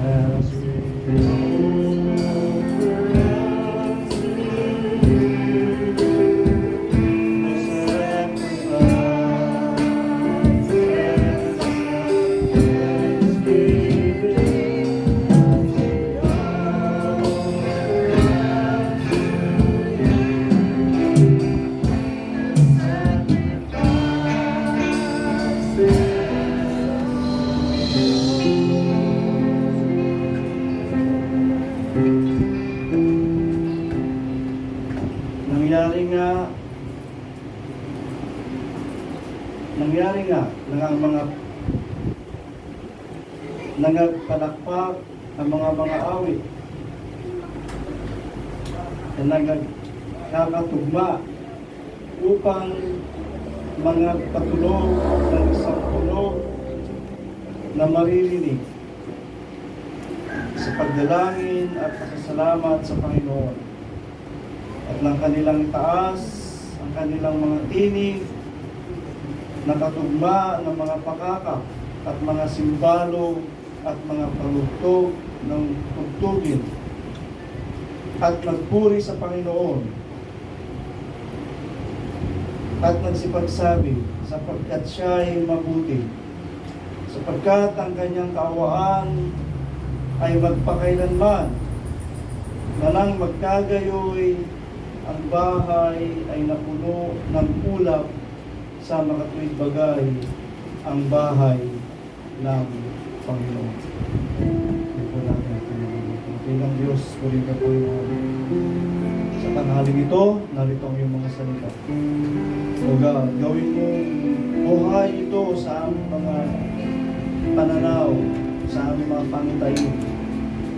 as we nangyari nga ng mga nagpalakpak ang mga awit na nagkakatugma upang mga patulog ng isang tunog na maririnig sa pagdalangin at pasasalamat sa Panginoon at ng kanilang taas ang kanilang mga tinig, nakatugma ng mga pakakap at mga simbalo at mga palugtog ng tugtugin at nagpuri sa Panginoon at nagsipagsabi sapagkat siya ay mabuti, sapagkat ang kanyang kaawaan ay magpakailanman, na nang magkagayoy ang bahay ay napuno ng ulap sa makatuwid bagay ang bahay ng Panginoon. Ito lang natin. Bilang Diyos, puri ka po sa tanghaling ito, narito ang iyong mga salita. O God, gawin mo buhay ito sa aming mga pananaw, sa aming mga pangitain,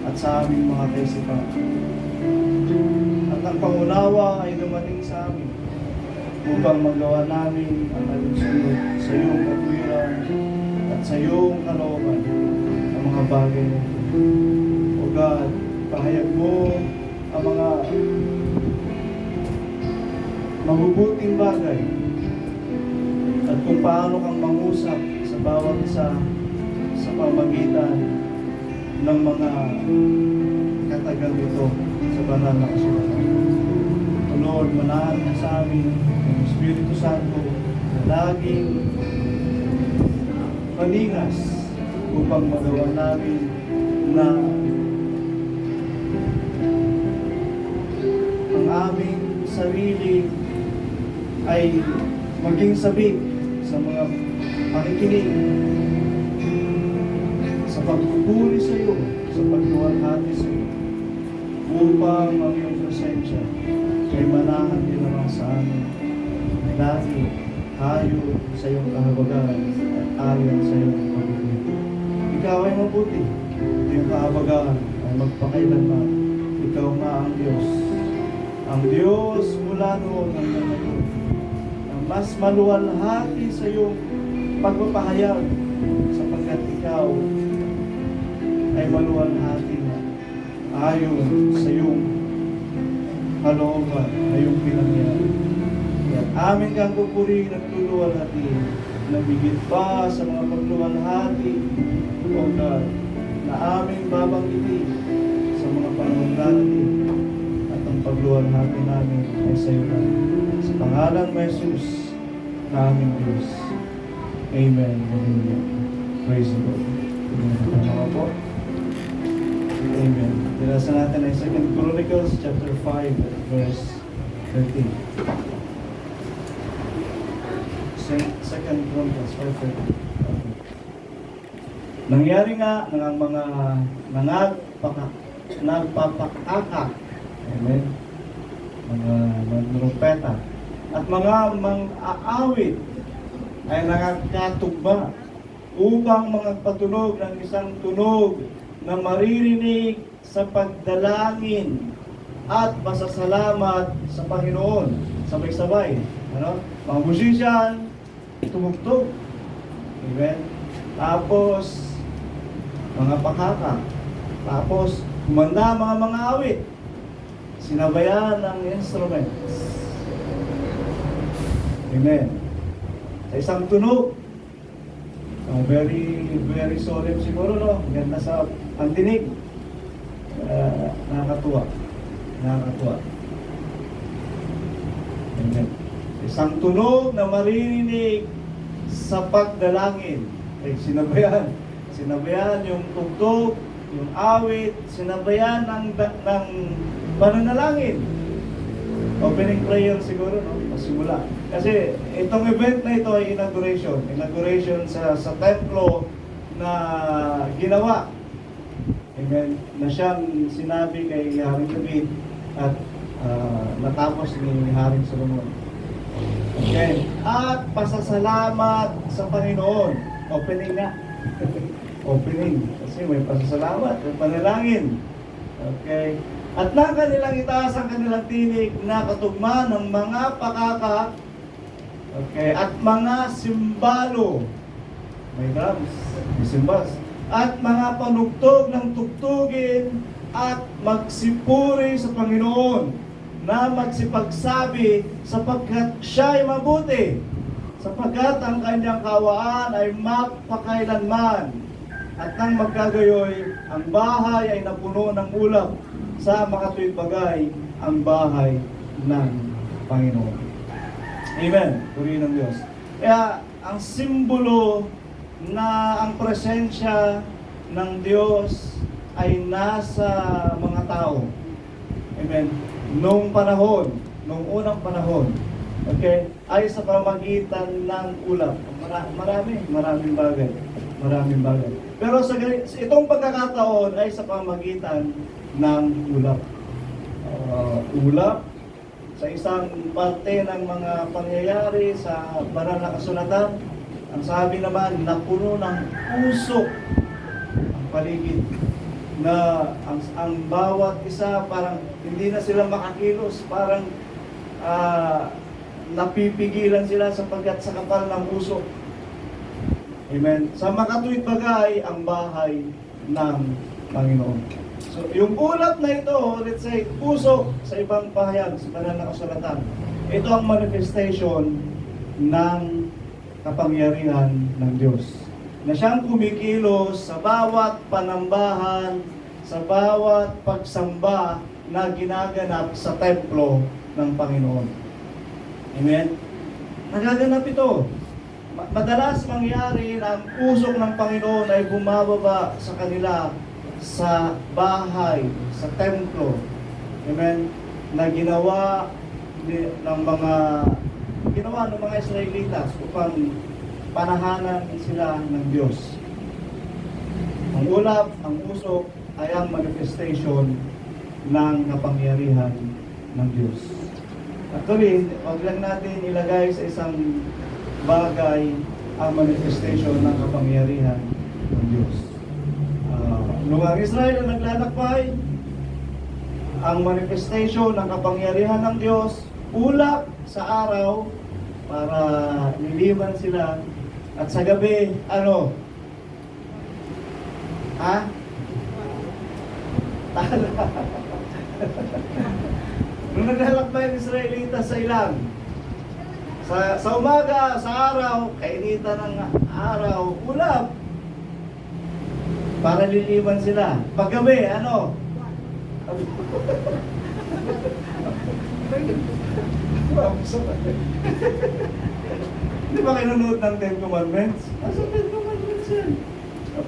at sa aming mga kaisipan. At ang pangunawa ay dumating sa amin upang magawa namin ang alusunod sa iyong katwiran at sa iyong kalooban ang mga bagay na ito. O God, pahayag mo ang mga mabubuting bagay at kung paano kang mangusap sa bawat isa sa pamagitan ng mga katagang ito sa banal na kasulatan. O Lord, manahan mo sa amin ang Espiritu Santo na laging paningas upang magawa namin na ang aming sarili ay maging sabik sa mga pakikinig, sa pagpupuri sa iyo, sa pagluwalhati sa iyo, upang ang iyong presensya ay manahan din naman sa amin dahil ayon sa iyong kahabagan at ayon sa iyong pagiging. Ikaw ay mabuti, iyong kahabagan ay magpakailanman. Ikaw nga ang Diyos mula noon hanggang ngayon, ang mas maluwalhati sa iyong pagpapahayag sapagkat ikaw ay maluwalhati na ayon sa iyong kalooban na iyong pinangyari. At amin kang pupurihin at luluwalhati na bigit pa sa mga pagluwalhati, O God, na aming babanggitin sa mga panahon natin at ang pagluwalhati namin ay sa iyo na. Sa pangalan mo Jesus na aming Diyos. Amen. Amen. Praise the Lord. Amen po. Amen. Dinasa natin ay 2 Chronicles chapter 5 verse 13. 2 Chronicles 5:13. Nangyari nga ng ang mga nagpapakaka, amen, mga magrumpeta at mga mang-aawit ay nakakatugma upang magpatunog ng isang tunog na maririnig sa pagdalangin at pasasalamat sa Panginoon. Sabay-sabay. Ano? Mga musician, tumugtog. Amen? Tapos, mga pakaka. Tapos, kumanda mga awit. Sinabayan ng instruments. Amen? Sa isang tunog. Very, very solemn siguro, no? Ganda sa ang dinig. Nakakatuwa. Nakakatuwa. Amen. Isang tunog na maririnig sa pagdalangin. Sinabayan. Sinabayan yung tugtog, yung awit, sinabayan ng pananalangin. Opening prayer siguro, no? Pasimula. Kasi itong event na ito ay inauguration. Inauguration sa templo na ginawa. Amen. Na siyang sinabi kay Haring David at natapos ni Haring Solomon. Okay. At pasasalamat sa Panginoon. Opening nga. Opening. Kasi may pasasalamat, may panalangin. Okay. At na kanilang itaas ang kanilang tinig na katugma ng mga pakaka, okay, at mga simbalo, may drums, may cymbals, at mga panugtog ng tugtugin at magsipuri sa Panginoon na magsipagsabi sapagkat siya ay mabuti, sapagkat ang kanyang kawaan ay mapakailanman, at nang magkagayoy, ang bahay ay napuno ng ulap sa makatuwid bagay ang bahay ng Panginoon. Amen. Purihin ng Diyos. Kaya ang simbolo na ang presensya ng Diyos ay nasa mga tao. Amen. Noong panahon, noong unang panahon, okay, ay sa pamagitan ng ulap. Maraming bagay. Maraming bagay. Pero sa itong pagkakataon ay sa pamagitan ng ulap. Ulap sa isang parte ng mga pangyayari sa banal na kasulatan, ang sabi naman napuno ng usok ang paligid, na ang bawat isa parang hindi na sila makakilos, parang napipigilan sila sapagkat sa kapal ng usok. Amen. Sa makatuwid bagay ang bahay ng Panginoon. So, yung ulap na ito, let's say, puso sa ibang pahayag, sa banal na kasulatan, ito ang manifestation ng kapangyarihan ng Diyos. Na siyang kumikilos sa bawat panambahan, sa bawat pagsamba na ginaganap sa templo ng Panginoon. Amen? Nagaganap ito. Madalas mangyari na ang usok ng Panginoon ay bumababa sa kanila sa bahay, sa templo. Amen? Na ginawa ng mga Israelitas upang panahanan sila ng Diyos. Ang ulap, ang usok ay ang manifestation ng kapangyarihan ng Diyos. Actually, wag lang natin ilagay sa isang bagay ang manifestation ng kapangyarihan ng Diyos. Nung ang Israel ang naglalakbay, ang manifestation ng kapangyarihan ng Diyos, ulap sa araw para niliman sila, at sa gabi, ano? Ha? Tala. Nung naglalakbay ang Israelita sa ilang, sa umaga, sa araw, kainitan ng araw, ulap. Para liliman sila. Paggabi, ano? Di ba kinunod ng Ten Commandments? Asa Ten Commandments yan?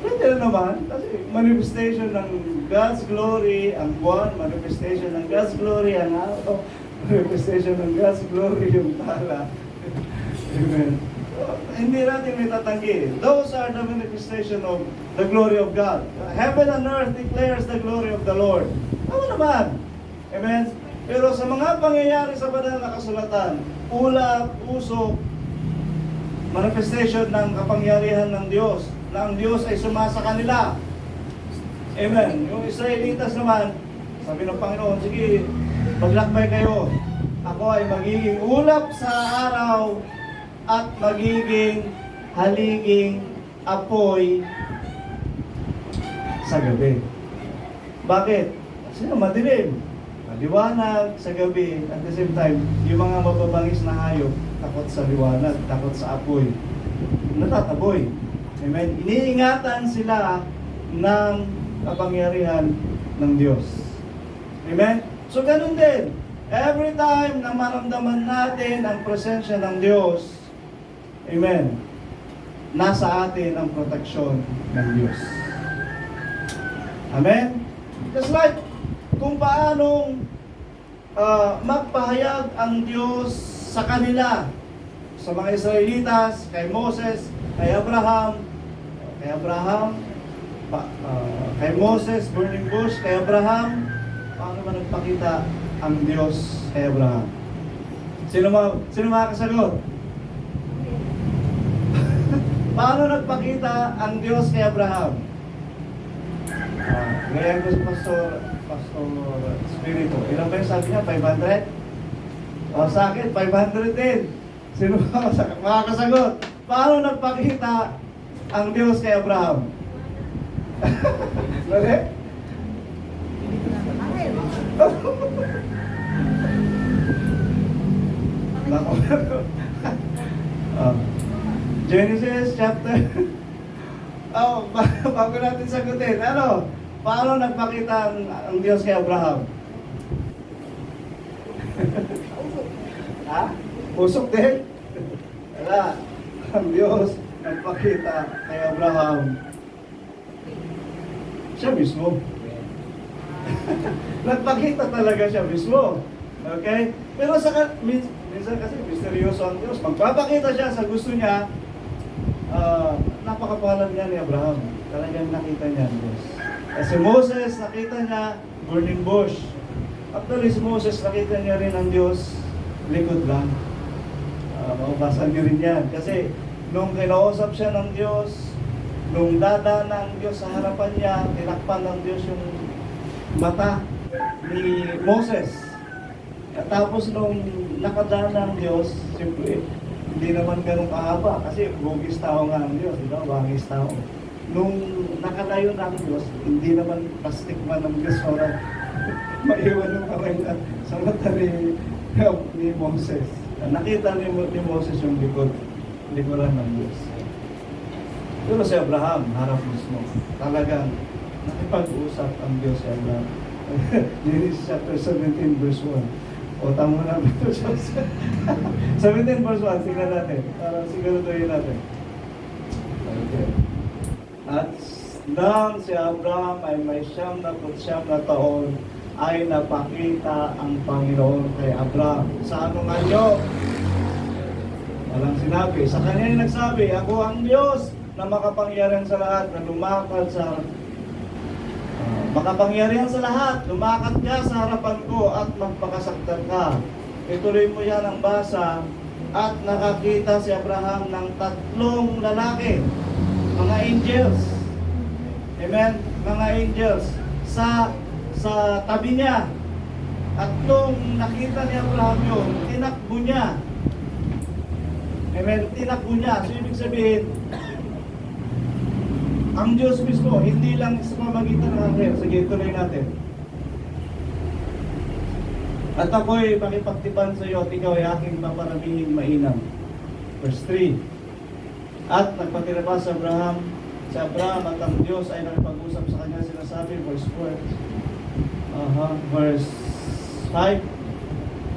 Pwede na naman. Kasi manifestation ng God's glory, ang buwan, manifestation ng God's glory, ang araw, manifestation ng God's glory, yung tala. Amen. Hindi natin may tatanggi. Those are the manifestation of the glory of God. Heaven and earth declares the glory of the Lord. Tama naman. Amen. Pero sa mga pangyayari sa banal na kasulatan, ulap, usok, manifestation ng kapangyarihan ng Diyos, na ang Diyos ay sumasa kanila. Amen. Yung Israelitas naman, sabi ng Panginoon, sige, maglakbay kayo. Ako ay magiging ulap sa araw at magiging haliging apoy sa gabi. Bakit? Kasi madilim. Liwanag sa gabi, at the same time, yung mga mababangis na hayop, takot sa liwanag, takot sa apoy, natataboy. Amen. Iniingatan sila ng kapangyarihan ng Diyos. Amen. So ganun din. Every time na maramdaman natin ang presensya ng Diyos, amen, nasa atin ang proteksyon ng Diyos. Amen. Just like kung paanong magpahayag ang Diyos sa kanila, sa mga Israelitas, kay Moses, kay Abraham, kay Moses, burning bush, kay Abraham, paano ba nagpakita ang Diyos kay Abraham? Sino makakasagot? Paano nagpakita ang Diyos kay Abraham? Gaya ko si Pastor Spirito. Ilan ba yung sabi niya? 500? O sa akin, 500 din. Sino makakasagot? Paano nagpakita ang Diyos kay Abraham? Mali? Genesis chapter bago natin sagutin, paano nagpakita ang Diyos kay Abraham? Ha? Usok din? Wala. Ang Diyos nagpakita kay Abraham, siya mismo. Nagpakita talaga siya mismo. Okay? Pero minsan kasi misteryoso ang Diyos. Magpapakita siya sa gusto niya. Napakapalan niya ni Abraham. Talagang nakita niya ang Diyos. Kasi Moses, nakita niya burning bush. Actually, si Moses, nakita niya rin ang Diyos likod lang. Mababasa niyo rin yan. Kasi nung kinausap siya ng Diyos, nung dada ng Diyos sa harapan niya, tinakpan ng Diyos yung mata ni Moses. At tapos nung nakadana ng Diyos, siyempre, hindi naman ganun kahaba kasi bugis tao nga ang Diyos, di ba? Bangis tao. Nung nakalayo na ang Diyos, hindi naman plastic man ng Diyos para maiwan yung kamay na sa mata ni Moses. Nakita ni Moses yung likuran ng Diyos. Pero si Abraham, harap mismo. Talagang nakipag-usap ang Diyos si Abraham. Genesis chapter 17 verse 1. O tama na ito siya. 17 verse 1, tingnan natin. Para siguraduhin natin. Okay. At nang si Abraham ay may 99 na taon, ay napakita ang Panginoon kay Abraham. Sa anong anyo? Walang sinabi. Sa kanya ay nagsabi, ako ang Diyos na makapangyarihan sa lahat, na lumakad sa makapangyarihan sa lahat, lumakad ka sa harapan ko at magpakasaktan ka. Ituloy mo yan ang basa. At nakakita si Abraham ng 3 lalaki, mga angels. Amen? Mga angels sa tabi niya. At nung nakita ni Abraham yun, tinakbo niya. Amen? Tinakbo niya. So ibig sabihin, ang Diyos mismo, hindi lang sa pamagitan ng anghel. Sige, tuloy natin. At ako'y makipagtipan sa iyo at ikaw ay aking paparamihing mainam. Verse 3. At nagpatira pa sa Abraham at ang Diyos ay nakipag-usap sa kanya, sinasabi, verse 4. Verse 5.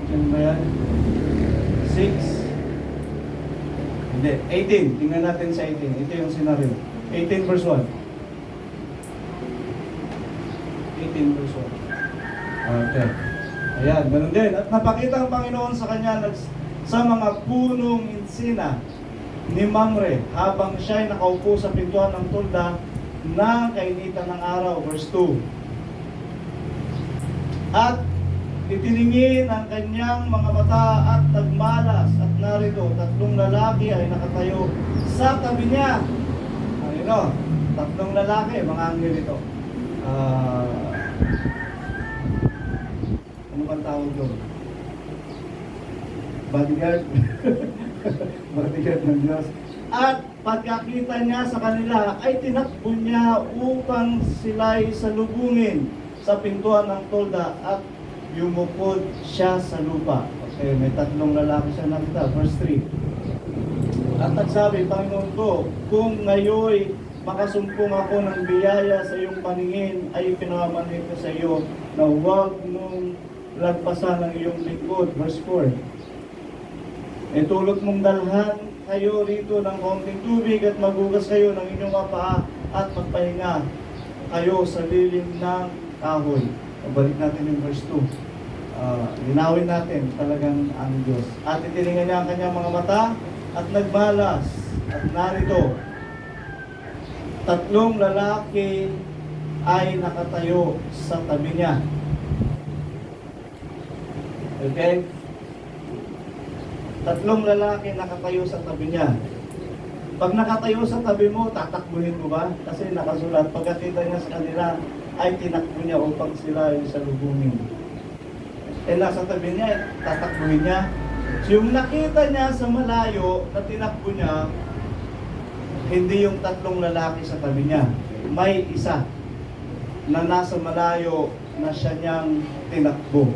Diyan ba yan? 6. Hindi, 18. Tingnan natin sa 18. Ito yung scenario. 18 verse 1. 18 verse 1. Okay. Ayan, ganun din. At napakita ang Panginoon sa kanya sa mga punong insina ni Mamre habang siya'y nakaupo sa pintuan ng tulda ng kainitan ng araw. Verse 2. At itiningin ang kanyang mga mata at nagmalas at narito 3 lalaki ay nakatayo sa tabi niya. Ano? 3 lalaki, mga anghel ito. Ano bang tawag doon? Bodyguard? Bodyguard ng Diyos. At pagkakita niya sa kanila, ay tinakbo niya upang sila'y salubungin sa pintuan ng tolda at yumukod siya sa lupa. Okay, may 3 lalaki siya nakita. Verse 3. At nagsabi, Panginoon ko, kung ngayon makasumpong ako ng biyaya sa iyong paningin, ay pinamamanhin ko sa iyo na huwag mong lagpasan ang iyong lingkod. Verse 4. Tulot mong dalhan kayo rito ng konting tubig at magugas kayo ng inyong paa at magpahinga kayo sa lilim ng kahoy. Balik natin yung verse 2. Linawin natin talagang ang Diyos. At itilingan niya ang kanyang mga mata at nagmalas. At narito, 3 lalaki ay nakatayo sa tabi niya. Okay? 3 lalaki nakatayo sa tabi niya. Pag nakatayo sa tabi mo, tatakbuhin mo ba? Kasi nakasulat, pagkakita niya sa kanila, ay tinakbo niya upang sila ay salubungin. Nasa tabi niya, tatakbuhin niya. So yung nakita niya sa malayo na tinakbo niya, hindi yung 3 lalaki sa tabi niya. May isa na nasa malayo na siya niyang tinakbo.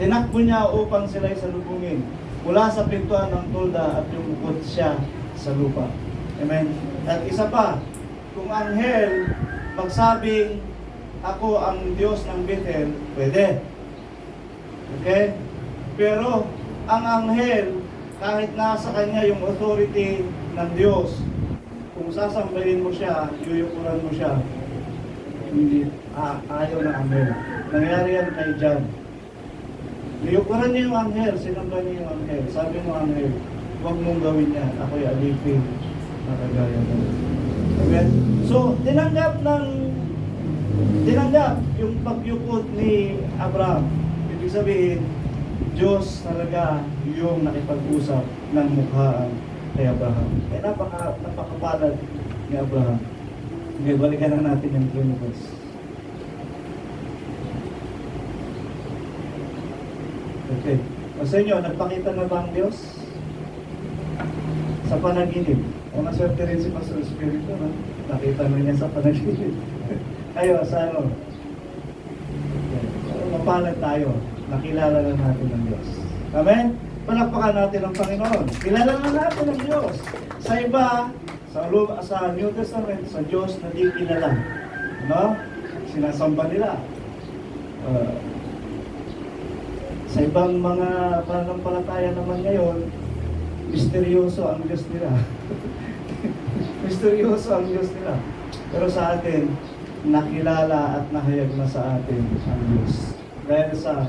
Tinakbo niya upang sila ay salubungin. Mula sa pintuan ng tolda at lumukot siya sa lupa. Amen. At isa pa, kung anghel magsabing, ako ang Diyos ng Bethel, pwede. Okay? Pero ang anghel, kahit nasa kanya yung authority ng Diyos, kung sasambahin mo siya, yuyukuran mo siya, hindi, ayaw ng anghel. Nangyari yan kay John. Yuyukuran niya yung anghel, sinamba niya yung anghel. Sabi mo anghel, huwag mong gawin yan, ako'y alipin na kagaya mo. Amen? So, tinanggap yung pagyukod ni Abraham. Ibig sabihin, Diyos talaga yung nakipag-usap ng mukhaan kay Abraham. Kaya napakapalad ni Abraham. Okay, balikan na natin yung Chronicles. Okay. O sa inyo, nagpakita na ba ang Diyos? Sa panaginip. O naswerte rin si Pastor Espiritu, no? Nakita na niya sa panaginip. Ayo, sa ano? Okay. Mapalad tayo. Nakilala na natin ang Diyos. Amen? Palakpakan natin ang Panginoon. Kilala na natin ang Diyos. Sa iba, sa New Testament, sa Diyos na di kilala. No? Sinasamba nila. Sa ibang mga pananampalataya naman ngayon, misteryoso ang Diyos nila. Misteryoso ang Diyos nila. Pero sa atin, nakilala at nahayag na sa atin ang Diyos. Dahil sa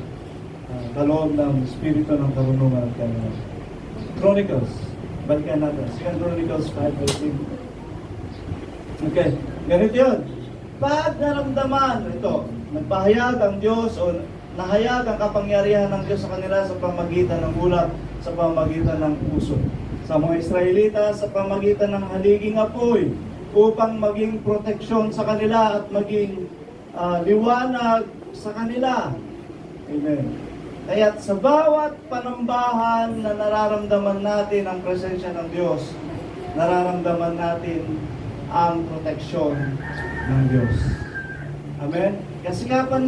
kaloob ng Espiritu ng karunungan at kailangan. Chronicles. Balikan natin. 2 Chronicles 5:18. Okay. Ganito yun. Pag naramdaman, ito, nagpahayag ang Diyos o nahayag ang kapangyarihan ng Diyos sa kanila sa pamagitan ng ulat, sa pamagitan ng puso. Sa mga Israelita, sa pamagitan ng haliging apoy, upang maging proteksyon sa kanila at maging liwanag sa kanila. Amen. Kaya sa bawat panambahan na nararamdaman natin ang presensya ng Diyos, nararamdaman natin ang proteksyon ng Diyos. Amen? Sikapin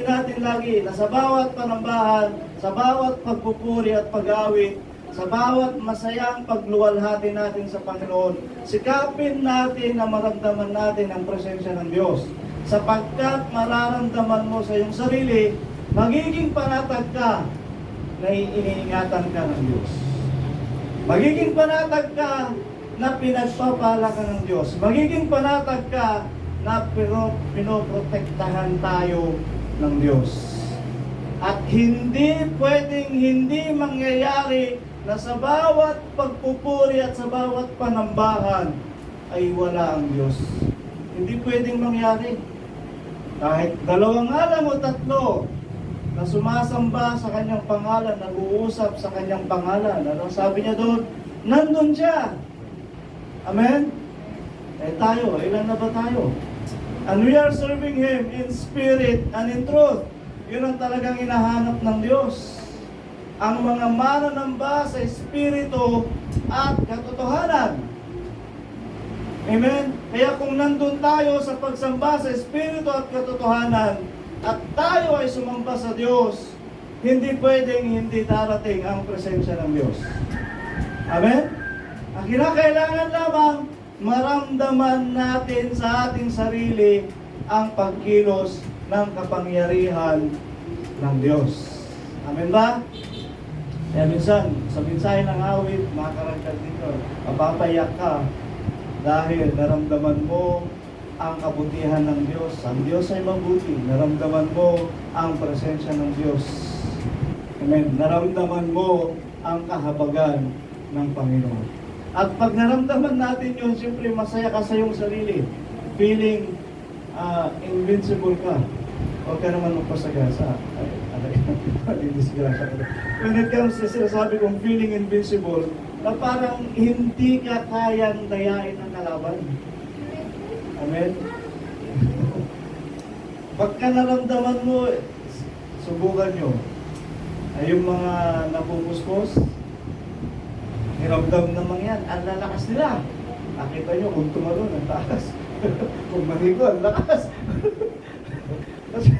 natin lagi na sa bawat panambahan, sa bawat pagpupuri at pag-awit, sa bawat masayang pagluwalhati natin sa Panginoon, sikapin natin na maramdaman natin ang presensya ng Diyos. Sapagkat mararamdaman mo sa iyong sarili, magiging panatag ka na iniingatan ka ng Diyos. Magiging panatag ka na pinagpapala ka ng Diyos. Magiging panatag ka na pinoprotektahan tayo ng Diyos. At hindi pwedeng hindi mangyayari na sa bawat pagpupuri at sa bawat panambahan ay wala ang Diyos. Hindi pwedeng mangyari. Kahit 2 ngalan o 3 na sumasamba sa kanyang pangalan, nag-uusap sa kanyang pangalan. Ano sabi niya doon? Nandun siya. Amen? Tayo, ilan na ba tayo? And we are serving Him in spirit and in truth. Yun ang talagang hinahanap ng Diyos. Ang mga mananamba sa espiritu at katotohanan. Amen? Kaya kung nandun tayo sa pagsamba sa espiritu at katotohanan, at tayo ay sumamba sa Diyos, hindi pwedeng hindi darating ang presensya ng Diyos. Amen? Ang kinakailangan lamang, maramdaman natin sa ating sarili ang pagkilos ng kapangyarihan ng Diyos. Amen ba? Kaya minsan, sa mensahe ng awit, mga karagdag dito, mapapayak ka dahil naramdaman mo ang kabutihan ng Diyos. Ang Diyos ay mabuti. Naramdaman mo ang presensya ng Diyos. Amen. Naramdaman mo ang kahabagan ng Panginoon. At pag naramdaman natin yun, siyempre masaya ka sa iyong sarili. Feeling invincible ka. Huwag ka naman magpasagasa. When it comes to sinasabi kong feeling invincible, na parang hindi ka kayang dayain ng kalaban. Amen? Pagka naramdaman mo, subukan nyo. Ay yung mga napupuspos, niramdam naman yan, ang lalakas nila. Nakita nyo kung tumalon, ang taas. Kung manigo, ang lakas. Kasi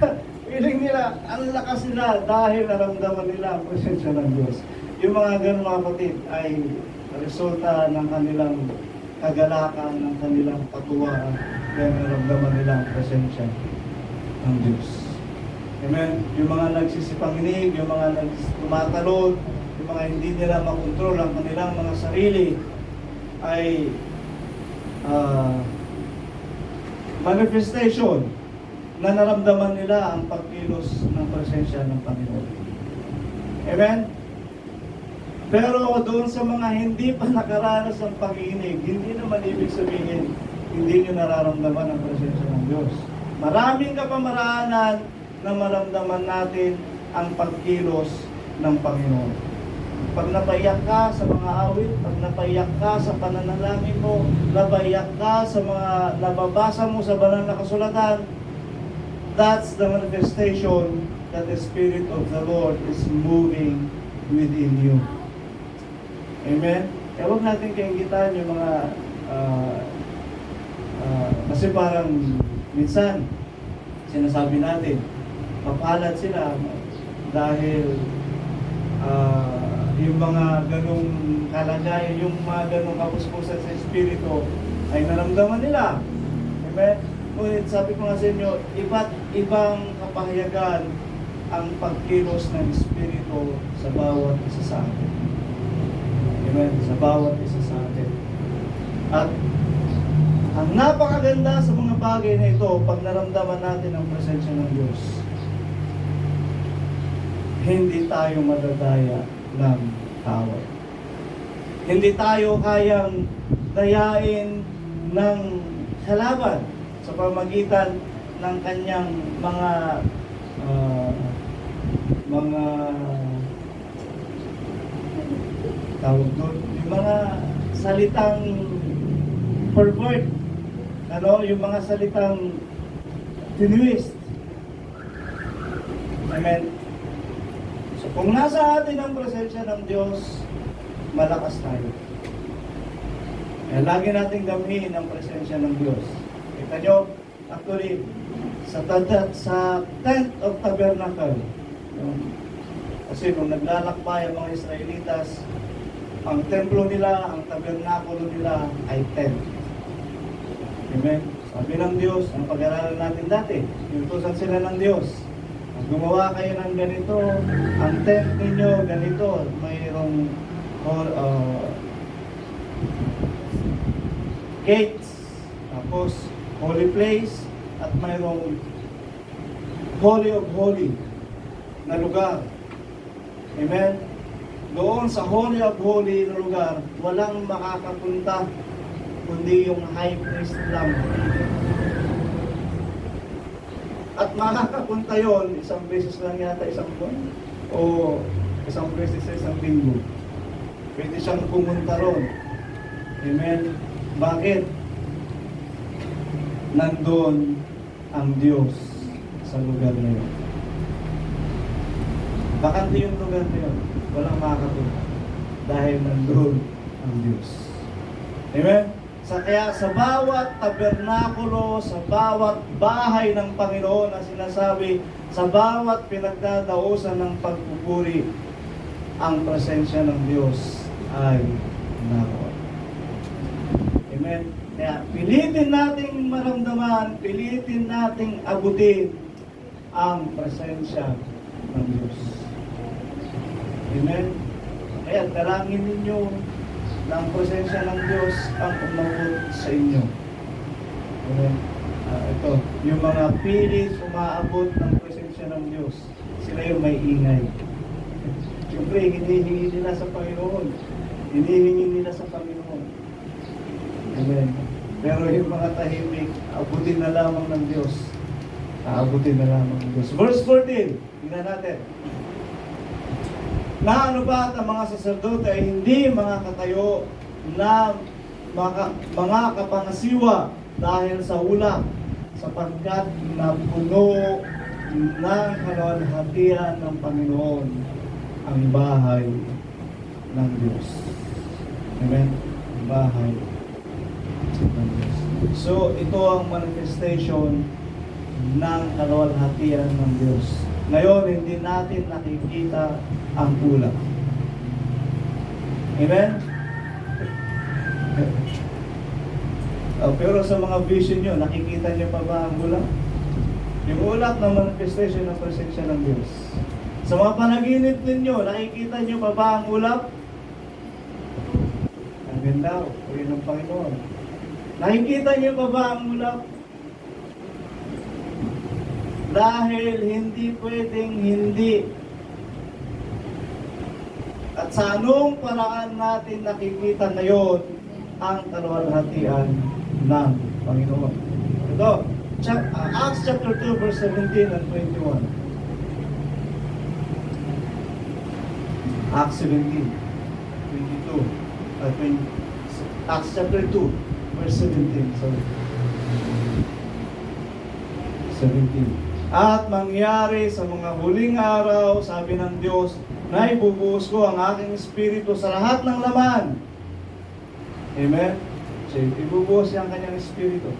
feeling nila, ang lakas nila dahil naramdaman nila ang presensya ng Diyos. Yung mga ganun mga kapatid ay resulta ng kanilang kagalakan, ng kanilang patuwaan, dahil naramdaman nila ang presensya ng Diyos. Amen? Yung mga nagsisipanginig, yung mga tumatalon, yung mga hindi nila makontrol ang kanilang mga sarili ay manifestation na naramdaman nila ang pagkilos ng presensya ng Panginoon. Amen? Pero doon sa mga hindi pa nakaranas ng pag-inig, hindi naman ibig sabihin hindi nyo nararamdaman ang presensya ng Diyos. Maraming kapamaraanan na maramdaman natin ang pagkilos ng Panginoon. Pag napaiyak ka sa mga awit, pag napaiyak ka sa pananalangin mo, napaiyak ka sa mga nababasa mo sa banal na kasulatan, that's the manifestation that the Spirit of the Lord is moving within you. Amen? Kaya huwag natin kaingitan yung mga kasi parang minsan sinasabi natin mapalad sila dahil yung mga ganong kalagayan, yung mga ganong kapuspusan sa Espiritu ay naramdaman nila. Amen? Ngunit sabi ko nga sa inyo, iba't ibang kapahayagan ang pagkilos ng Espiritu sa bawat isa sa atin. Amen? Sa bawat isa sa atin. At ang napakaganda sa mga bagay na ito, pag naramdaman natin ang presensya ng Diyos, hindi tayo madadaya ng tawad. Hindi tayo kayang dayain ng kalaban sa pamagitan ng kanyang mga tawag doon, yung mga salitang pervert, yung mga salitang tinwist. Amen. So kung nasa atin ang presensya ng Diyos, malakas tayo. Kaya lagi nating gamitin ang presensya ng Diyos. Kita nyo, actually, sa tent of tabernacle, kasi nung naglalakbay ang mga Israelitas, ang templo nila, ang tabernakulo nila ay tent. Amen? Sabi ng Diyos, ang pag-aralan natin dati, inutusan sila ng Diyos. Pag gumawa kayo ng ganito, ang tent ninyo ganito, mayroong gates, tapos holy place, at mayroong holy of holy na lugar. Amen? Doon sa holy of holy na lugar, walang makakapunta kundi yung high priest lang. At makakapunta yon isang beses lang yata isang buwan o isang beses sa isang linggo. Pwede siyang pumunta ron. Amen? Bakit? Nandun ang Diyos sa lugar na yun. Bakante yung lugar na yun. Walang makakapunta. Dahil nandun ang Diyos. Amen? Kaya sa bawat tabernakulo, sa bawat bahay ng Panginoon na sinasabi, sa bawat pinagdadausan ng pagpupuri, ang presensya ng Diyos ay naroon. Amen? Kaya pilitin nating maramdaman, pilitin nating abutin ang presensya ng Diyos. Amen? Kaya dalangin ninyo ng presensya ng Diyos ang umabot sa inyo. Amen? Ito, yung mga pilit umaabot ng presensya ng Diyos, sila yung may ingay. Siyempre, hinihingi nila sa Panginoon. Hinihingi nila sa Panginoon. Amen. Pero yung mga tahimik, abutin na lamang ng Diyos. Aabutin na lamang ng Diyos. Verse 14, tingnan natin. Na ano ba at ang mga saserdote ay hindi mga katayo na mga kapangasiwa dahil sa ulap, sapagkat napuno ng kaluwalhatian ng Panginoon ang bahay ng Diyos. Amen? Ang bahay ng Diyos. So, ito ang manifestation ng kaluwalhatian ng Diyos. Ngayon, hindi natin nakikita ang ulap. Amen? Pero sa mga vision nyo, nakikita nyo pa ba ang ulap? Yung ulap ng manifestation ng presensya ng Diyos. Sa mga panaginip ninyo, nakikita nyo pa ba ang ulap? Ang ganda, o yun ang Panginoon. Nakikita nyo pa ba ang ulap? Dahil hindi pwedeng hindi. At sa anong paraan natin nakikita ngayon ang kaluwalhatian ng Panginoon? Ito, Acts chapter 2 verse 17 and 21. Acts 17, 22, Acts chapter 2 verse 17, sorry. 17. At mangyari sa mga huling araw, sabi ng Diyos, na ibubuhos ko ang aking espiritu sa lahat ng laman. Amen? So, ibubuhos niya ang kanyang espiritu.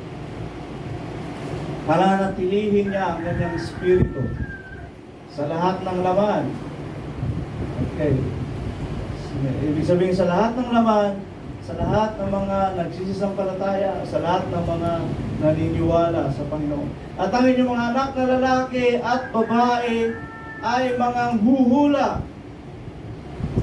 Pananatilihin niya ang kanyang espiritu sa lahat ng laman. Okay. Ibig sabihin sa lahat ng laman, sa lahat ng mga nagsisisampalataya, sa lahat ng mga naniniwala sa Panginoon. At ang inyong mga anak na lalaki at babae ay mga huhula.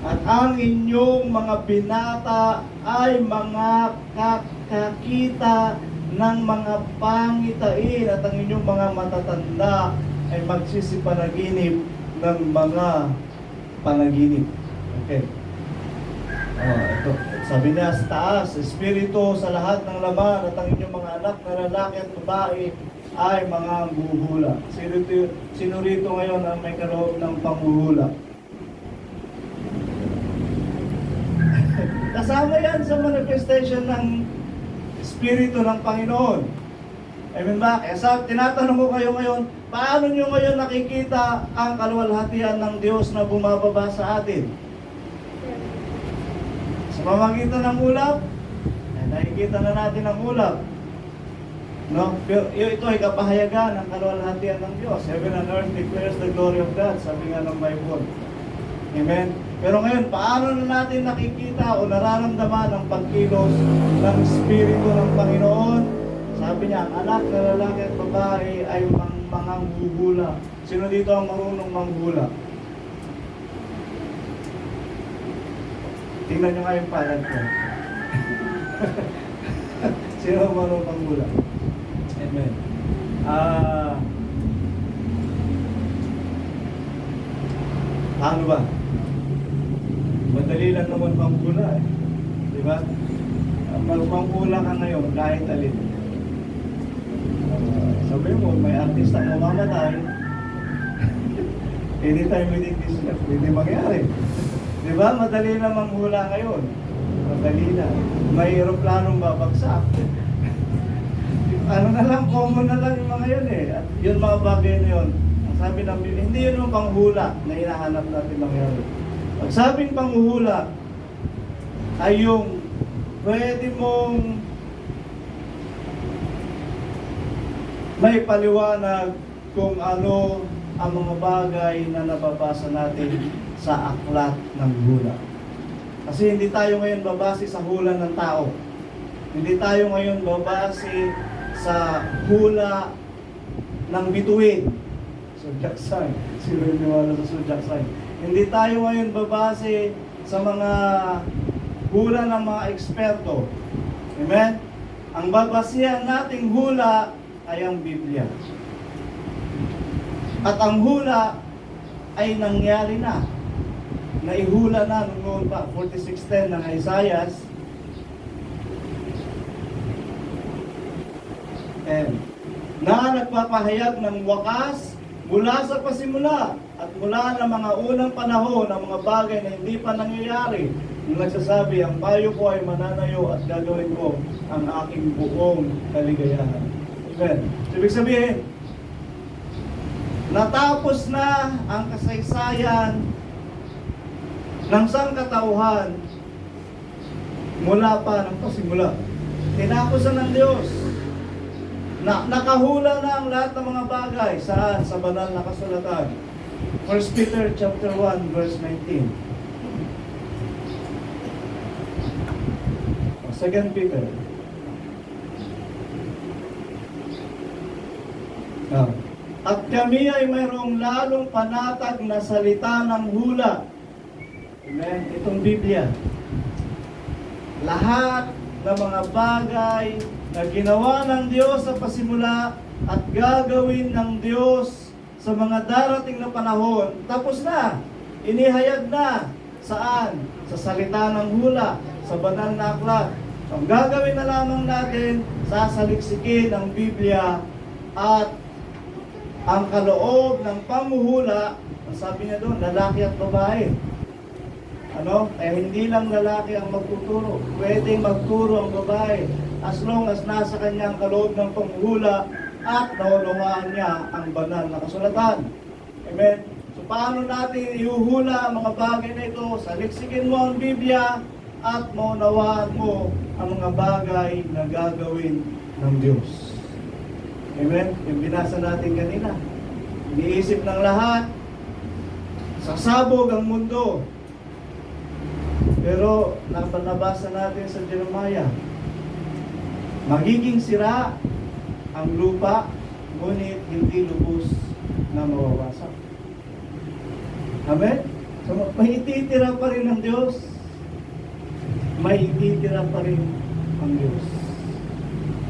At ang inyong mga binata ay mga kakakita ng mga pangitain. At ang inyong mga matatanda ay magsisipanaginip ng mga panaginip. Okay. Ito. Sabi niya sa taas, espiritu sa lahat ng laman at ang inyong mga anak na lalaki at babae ay mga guhula. Sino rito ngayon ang may kaloob ng panghuhula? Kasama yan sa manifestation ng espiritu ng Panginoon. Amen ba? Kaya tinatanong ko kayo ngayon, paano nyo ngayon nakikita ang kaluwalhatian ng Diyos na bumababa sa atin? Sa pamamagitan ng ulap, nakikita na natin ang ulap. No? Pero ito ay kapahayagan ng kaluwalhatian ng Diyos. Heaven and earth declares the glory of God, sabi nga ng Bible. Amen? Pero ngayon, paano na natin nakikita o nararamdaman ang pagkilos ng Espiritu ng Panginoon? Sabi niya, ang anak na lalaki at babae ay mga huhula. Sino dito ang marunong manghula? Tingnan nyo nga yung palad ko. Sino ang marunong manghula? Amen. Ano ba? Madali lang naman manghula eh. Diba? Manghula ka ngayon kahit alin. Sabi mo, may artista na mamamatay. Anytime within this life, hindi mangyari. Diba? Madali na manghula ngayon. Madali na. May aeroplanong babagsak. Ano na lang, common na lang yung mga yun eh. At yun mga bagay na yun. Ang sabi ng Biblia, hindi yun yung panghula na hinahanap natin mangyari. Pag sabing panghuhula ay yung pwede mong may paliwanag kung ano ang mga bagay na nababasa natin sa aklat ng hula. Kasi hindi tayo ngayon babase sa hula ng tao. Hindi tayo ngayon babase sa hula ng bituin. Zodiac sign. Sino yung niwala sa zodiac sign? Hindi tayo ngayon babase sa mga hula ng mga eksperto. Amen? Ang babasihan nating hula ay ang Biblia. At ang hula ay nangyari na. Naihula na noon pa, 46:10 ng Isaiah. And na nagpapahayag ng wakas mula sa pasimula at mula ng mga unang panahon ng mga bagay na hindi pa nangyayari. Yung nagsasabi, ang payo ko ay mananayo at gagawin ko ang aking buong kaligayahan. Amen. Ibig sabihin, natapos na ang kasaysayan ng sangkatauhan mula pa ng pasimula. Tinapos na ng Diyos. Nakahula na ang lahat ng mga bagay. Saan? Sa banal na kasulatan. 1 Peter chapter 1 verse 19. 2 Peter. At kami ay mayroong lalong panatag na salita ng hula. Amen. Itong Biblia. Lahat ng mga bagay na ginawa ng Diyos sa pasimula at gagawin ng Diyos sa mga darating na panahon, tapos na. Inihayag na. Saan? Sa salita ng hula, sa banal na aklat. Ang gagawin na lamang natin, sasaliksikin ang Biblia at ang kaloob ng pamuhula, ang sabi niya doon, lalaki at babae. Kaya hindi lang lalaki ang magtuturo. Pwedeng magturo ang babae as long as nasa kanyang kaloob ng pamuhula at naunawaan niya ang banal na kasulatan. Amen? So paano natin ihuhula ang mga bagay na ito? Saliksikin mo ang Biblia at maunawaan mo ang mga bagay na gagawin ng Diyos. Amen? Yung binasa natin kanina. Iniisip ng lahat, sasabog ang mundo. Pero nabasa natin sa Jeremiah, magiging sira ang lupa, ngunit hindi lubos na mawawasak. Amen? So, may ititira pa rin ang Diyos. May ititira pa rin ang Diyos.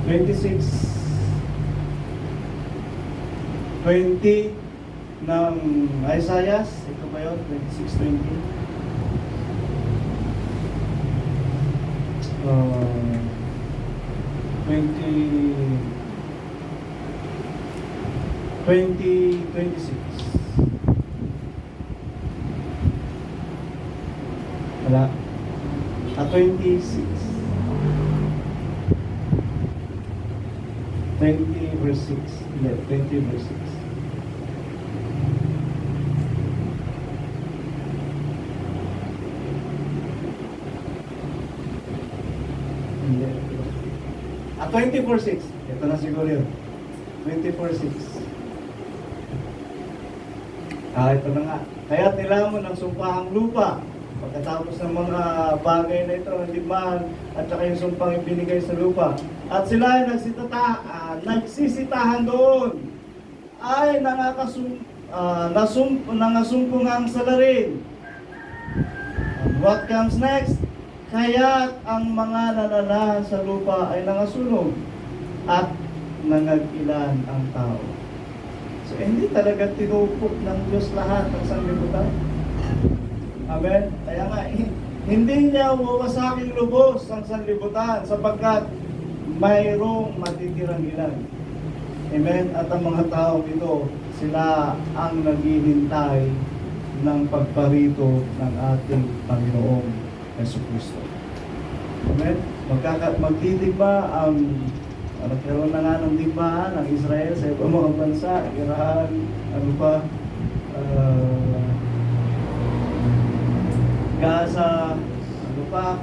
26:20 ng Isaiah. Ito ba yun? 26:20. 2026. Wala. 26. 20 verse 6. Hindi, 20 verse 6. Hindi. 24:6. Ito na siguro yun. 24:6. Ito na nga. Kaya nilamon ang sumpahang lupa. Pagkatapos ng mga bagay na ito, ng digmaan, at saka yung sumpang ibinigay sa lupa. At sila ay nagsisitahan doon. Ay nangasumpungang salarin. And what comes next? Kaya't ang mga nananahan sa lupa ay nangasunog at nangag-ilan ang tao. So, hindi talaga tinupok ng Diyos lahat ng sanlibutan. Amen? Kaya nga, hindi niya wawasaking lubos ang sanlibutan sapagkat mayroong matitirang ilan. Amen? At ang mga tao ito, sila ang naghihintay ng pagparito ng ating Panginoong Jesucristo. Amen? Magtitigba ang nagkaroon na nga ng digmaan ng Israel sa ibang mga bansa, Iran, Gaza,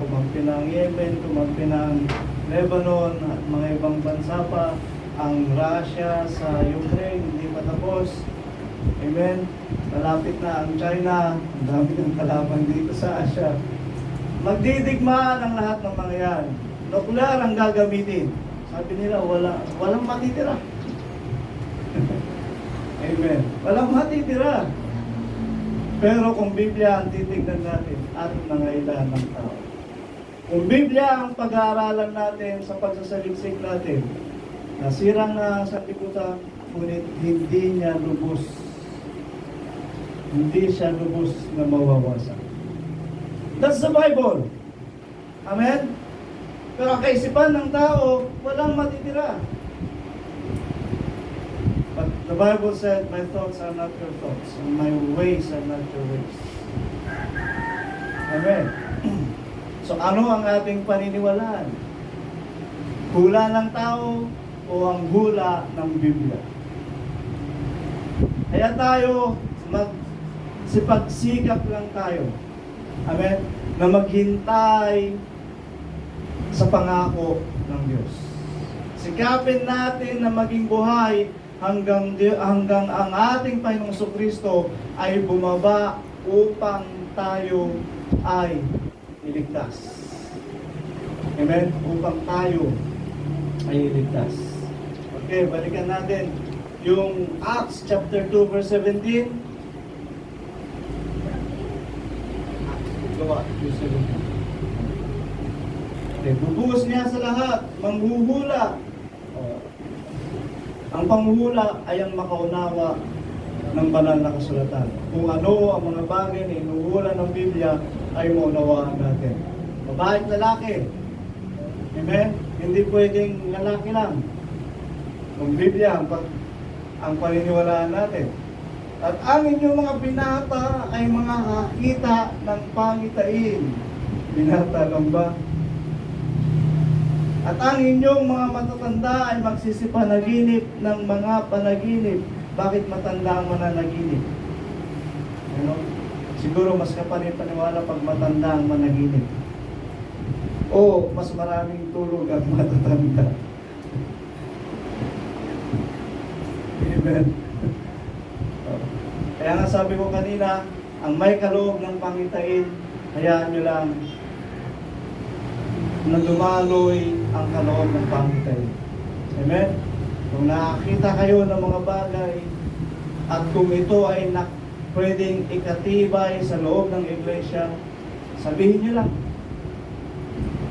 kumampi ng Yemen, kumampi ng Lebanon, at mga ibang bansa pa, ang Russia sa Ukraine, hindi pa tapos. Amen? Malapit na ang China, ang dami ng kalaban dito sa Asia. Magdidigmaan ang lahat ng mga yan. nuclear ang gagamitin. Sabi nila, walang matitira. Amen. Walang matitira. Pero kung Biblia ang titignan natin, ating nangailangan ng tao. Kung Biblia ang pag-aaralan natin sa pagsasaliksik natin, nasirang na sa liputan, ngunit hindi niya lubos. Hindi siya lubos na mawawasak. That's the Bible. Amen? Pero ang kaisipan ng tao, walang matitira. But the Bible said, my thoughts are not your thoughts, and my ways are not your ways. Amen. So ano ang ating paniniwalaan? Hula ng tao o ang hula ng Biblia? Kaya tayo, magsipagsikap lang tayo. Amen? Na maghintay sa pangako ng Diyos. Sikapin natin na maging buhay hanggang ang ating Panginoong Jesucristo ay bumaba upang tayo ay iligtas. Amen? Upang tayo ay iligtas. Okay, balikan natin yung Acts chapter 2 verse 17. Gawa 2:17. Okay, bubuhos niya sa lahat, manghuhula. Ang panghuhula ay ang makaunawa ng banal na kasulatan. Kung ano ang mga bagay na inuhula ng Biblia ay maunawaan natin. Babae at lalaki. Amen? Hindi pwedeng lalaki lang. Kung Biblia ang paniniwalaan natin. At ang inyong mga binata ay mga kakita ng pangitain. Binata lang ba? At ang inyong mga matatanda ay magsisipanaginip ng mga panaginip. Bakit matanda ang mananaginip? Ano? Siguro mas kapanipaniwala pag matanda ang managinip. O mas maraming tulog ang matatanda. Amen. Kaya nga sabi ko kanina, ang may kaloob ng pangitain, hayaan nyo lang na dumaloy ang kaloob ng pangitain. Amen? Kung nakakita kayo ng mga bagay at kung ito ay pwedeng ikatibay sa loob ng iglesia, sabihin nyo lang.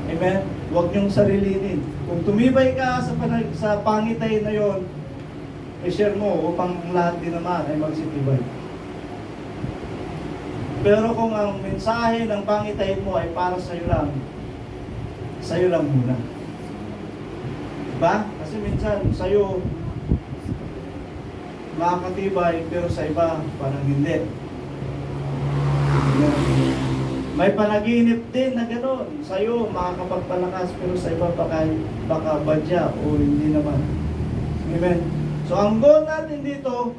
Amen? Huwag nyong sarilinin. Kung tumibay ka sa pangitain na yon, i-share mo upang lahat din naman ay magsitibay. Pero kung ang mensahe ng pangitain mo ay para sa'yo lang muna. Diba? Kasi minsan sa'yo makakatibay, pero sa iba parang hindi. May panaginip din na gano'n. Sa'yo makakapagpalakas, pero sa iba baka badya o hindi naman. Amen? So ang goal natin dito,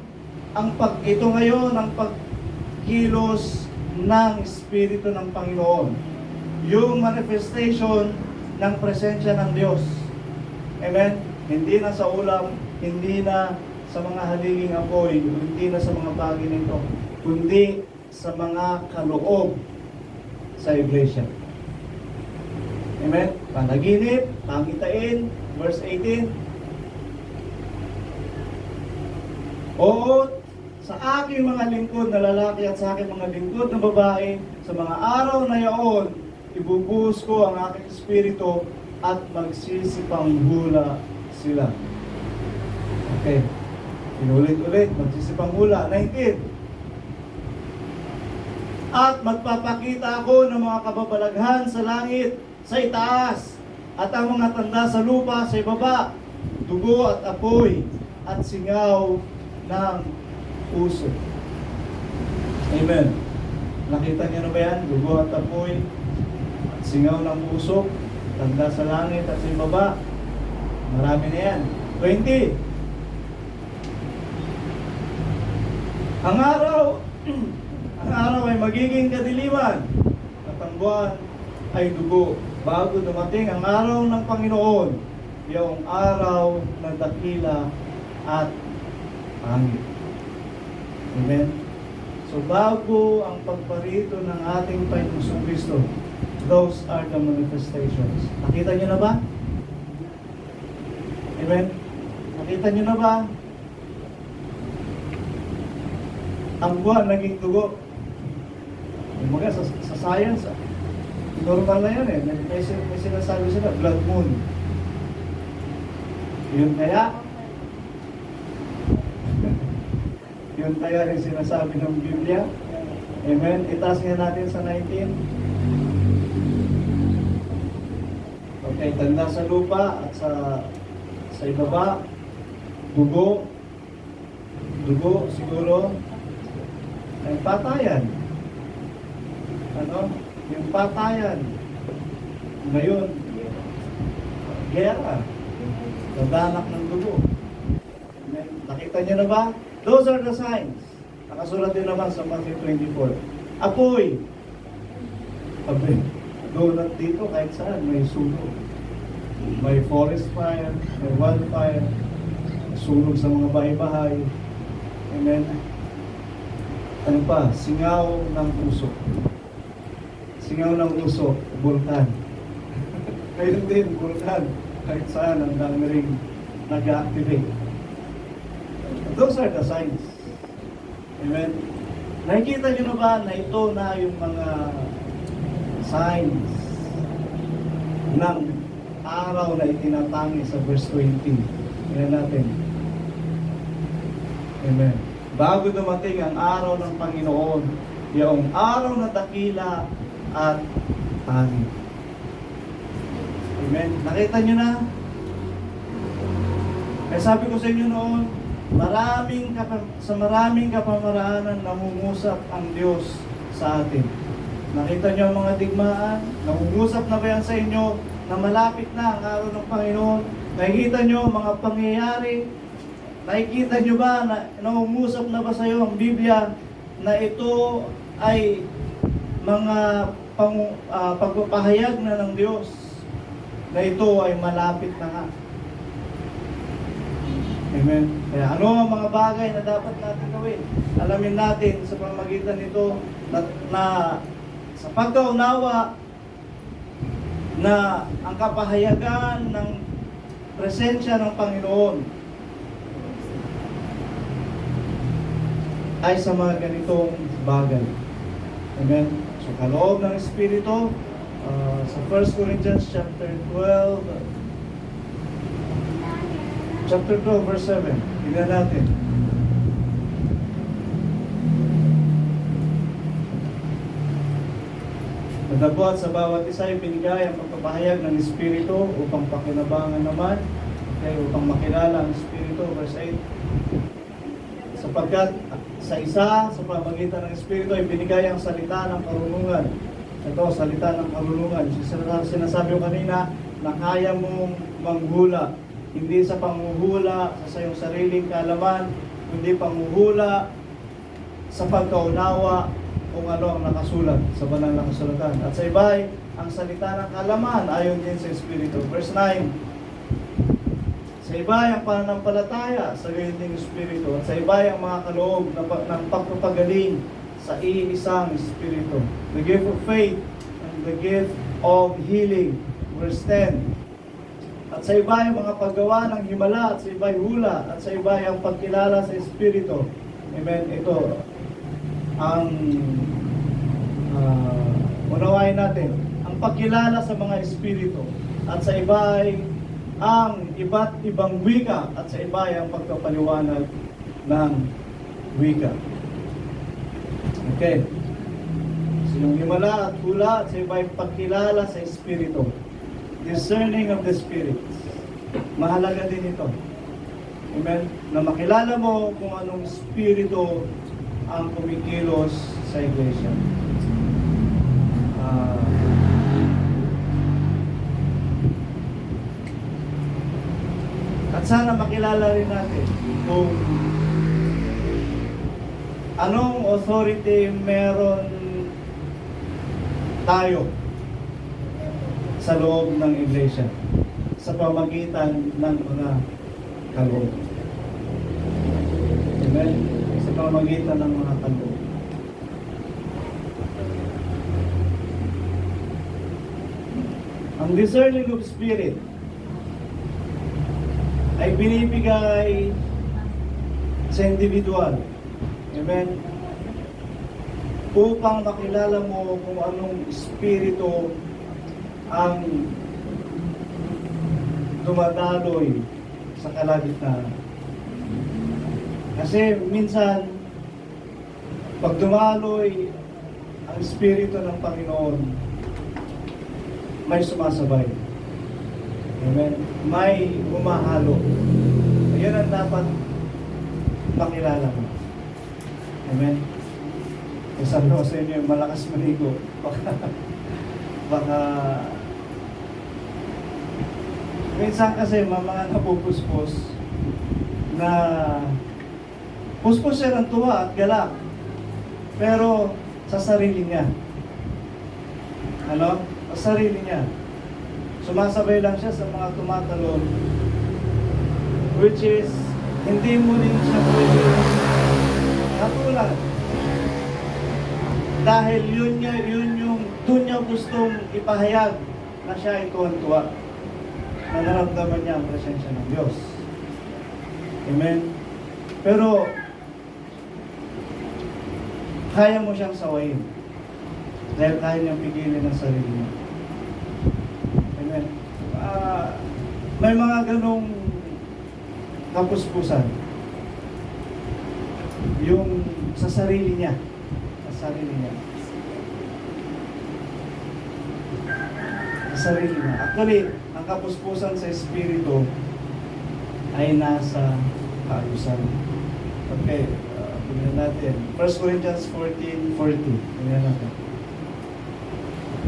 ito ngayon ang pagkilos ng Espiritu ng Panginoon. Yung manifestation ng presensya ng Diyos. Amen? Hindi na sa ulam, hindi na sa mga haliging apoy, hindi na sa mga bagay nito, kundi sa mga kaloob sa iglesia. Amen? Panaginip, pangitain, verse 18. Oo, sa aking mga lingkod na lalaki at sa aking mga lingkod na babae, sa mga araw na yaon, ibubuhos ko ang aking espiritu at magsisipanghula sila. Okay. Inulit-ulit, magsisipanghula. 19. At magpapakita ako ng mga kababalaghan sa langit, sa itaas, at ang mga tanda sa lupa, sa ibaba, dugo at apoy, at singaw ng puso. Amen. Nakita niyo na ba yan? Dugo at apoy, at singaw ng puso, tanda sa langit at sa ibaba. Marami na yan. 20. Ang araw ay magiging kadiliman at ang buwan ay dugo bago dumating ang araw ng Panginoon, yung araw ng dakila at pangit. Amen? So bago ang pagparito ng ating Panginoong Kristo, Those are the manifestations. Nakita nyo na ba? Amen? Nakita nyo na ba? Ang buwan naging dugo. Mga sa science, normal na yan eh. May sinasabi sila, blood moon. Yun kaya? Yun kaya yung sinasabi ng Biblia. Amen? Itaas nga natin sa 19. Okay, tanda sa lupa at sa ibaba. Dugo. Dugo, siguro. Ay patayan. Ano? Yung patayan. Ngayon, gera. Nadanak ng dugo. Amen? Nakita niyo na ba? Those are the signs. Nakasulat din naman sa Matthew 24. Apoy. Apoy. Donut dito kahit saan may sunog. May forest fire, may wildfire, sunog sa mga bahay-bahay. Amen. Ano pa? Singaw ng usok. Singaw ng usok, bulkan. Ngayon din, bulkan. Kahit saan ang dami ring nag-activate. Those are the signs. Amen. Nakikita nyo na ba na ito na yung mga signs ng araw na itinatangi sa verse 20. Tingnan natin. Amen. Bago dumating ang araw ng Panginoon, yung araw na dakila at tanging. Amen. Nakita nyo na? Kaya sabi ko sa inyo noon, sa maraming kapamaraanan namungusap ang Diyos sa atin. Nakita nyo ang mga digmaan? Namungusap na ba yan sa inyo na malapit na ang araw ng Panginoon? Nakikita nyo mga pangyayari? Nakikita nyo ba na namungusap na ba sa iyo ang Biblia na ito ay mga pagpapahayag na ng Diyos na ito ay malapit na nga? Amen. Kaya ano ang mga bagay na dapat natin gawin? Alamin natin sa pamamagitan nito na sa pagkaunawa na ang kapahayagan ng presensya ng Panginoon ay sa mga ganitong bagay. Amen. So kaloob ng Espiritu, sa 1 Corinthians chapter 12 verse 7. Tingnan natin. Nadabot sa bawat isa ay binigay ang pagpapahayag ng Espiritu upang pakinabangan naman, okay, upang makilala ang Espiritu, verse 8. Sapagkat sa isa, sa pamamagitan ng Espiritu ay binigay ang salita ng karunungan. Ito, salita ng karunungan. Sinasabi ko kanina na kaya mong manghula. Hindi sa panghuhula sa iyong sariling kaalaman, hindi panghuhula sa pagkaunawa kung ano ang nakasulat sa banal na kasulatan. At sa iba ang salita ng kaalaman ayon din sa Espiritu. Verse 9. Sa iba ang pananampalataya sa gayon ding Espiritu. At sa iba ang mga kaloob ng pagpapagaling sa iisang Espiritu. The gift of faith and the gift of healing. Verse 10. At sa iba yung mga paggawa ng himala, at sa iba yung hula, at sa iba yung pagkilala sa Espiritu. Amen. Ito ang unawain natin. Ang pagkilala sa mga Espiritu. At sa iba ay ang iba't ibang wika, at sa iba ay ang pagpapaliwanag ng wika. Okay. So yung himala at hula, at sa iba yung pagkilala sa Espiritu. Discerning of the spirits. Mahalaga din ito. Amen? Na makilala mo kung anong spirito ang kumikilos sa iglesia. At sana makilala rin natin kung anong authority meron tayo sa loob ng iglesia sa pamagitan ng mga kaloob. Amen? Sa pamagitan ng mga kaloob. Ang discerning of spirit ay binibigay sa individual. Amen? Upang makilala mo kung anong espiritu ang dumadaloy sa kalagitnaan. Kasi minsan, pag dumaloy ang espiritu ng Panginoon, may sumasabay. Amen? May humahalo. Ayan ang dapat makilala mo. Amen? Kung sabi ko sa inyo, malakas maligo. Baka minsan kasi mga napupuspos na puspos siya ng tuwa at galak. Pero sa sarili niya. Ano? Sa sarili niya. Sumasabay lang siya sa mga tumatalon, which is hindi mo rin siya pwede katulad. Dahil yun yung doon niya gustong ipahayag na siya ay tuwan-tuwa. Na naramdaman niya ang presensya ng Diyos. Amen? Pero kaya mo siyang sawayin. Dahil kaya niyang pigilin ang sarili niya. Amen? May mga ganong kapuspusan. Yung sa sarili niya. Sa sarili niya. Sa sarili niya. Actually, ang kapuspusan sa espiritu ay nasa kaayusan. Okay, tingnan natin. 1 Corinthians 14:40. Tingnan natin.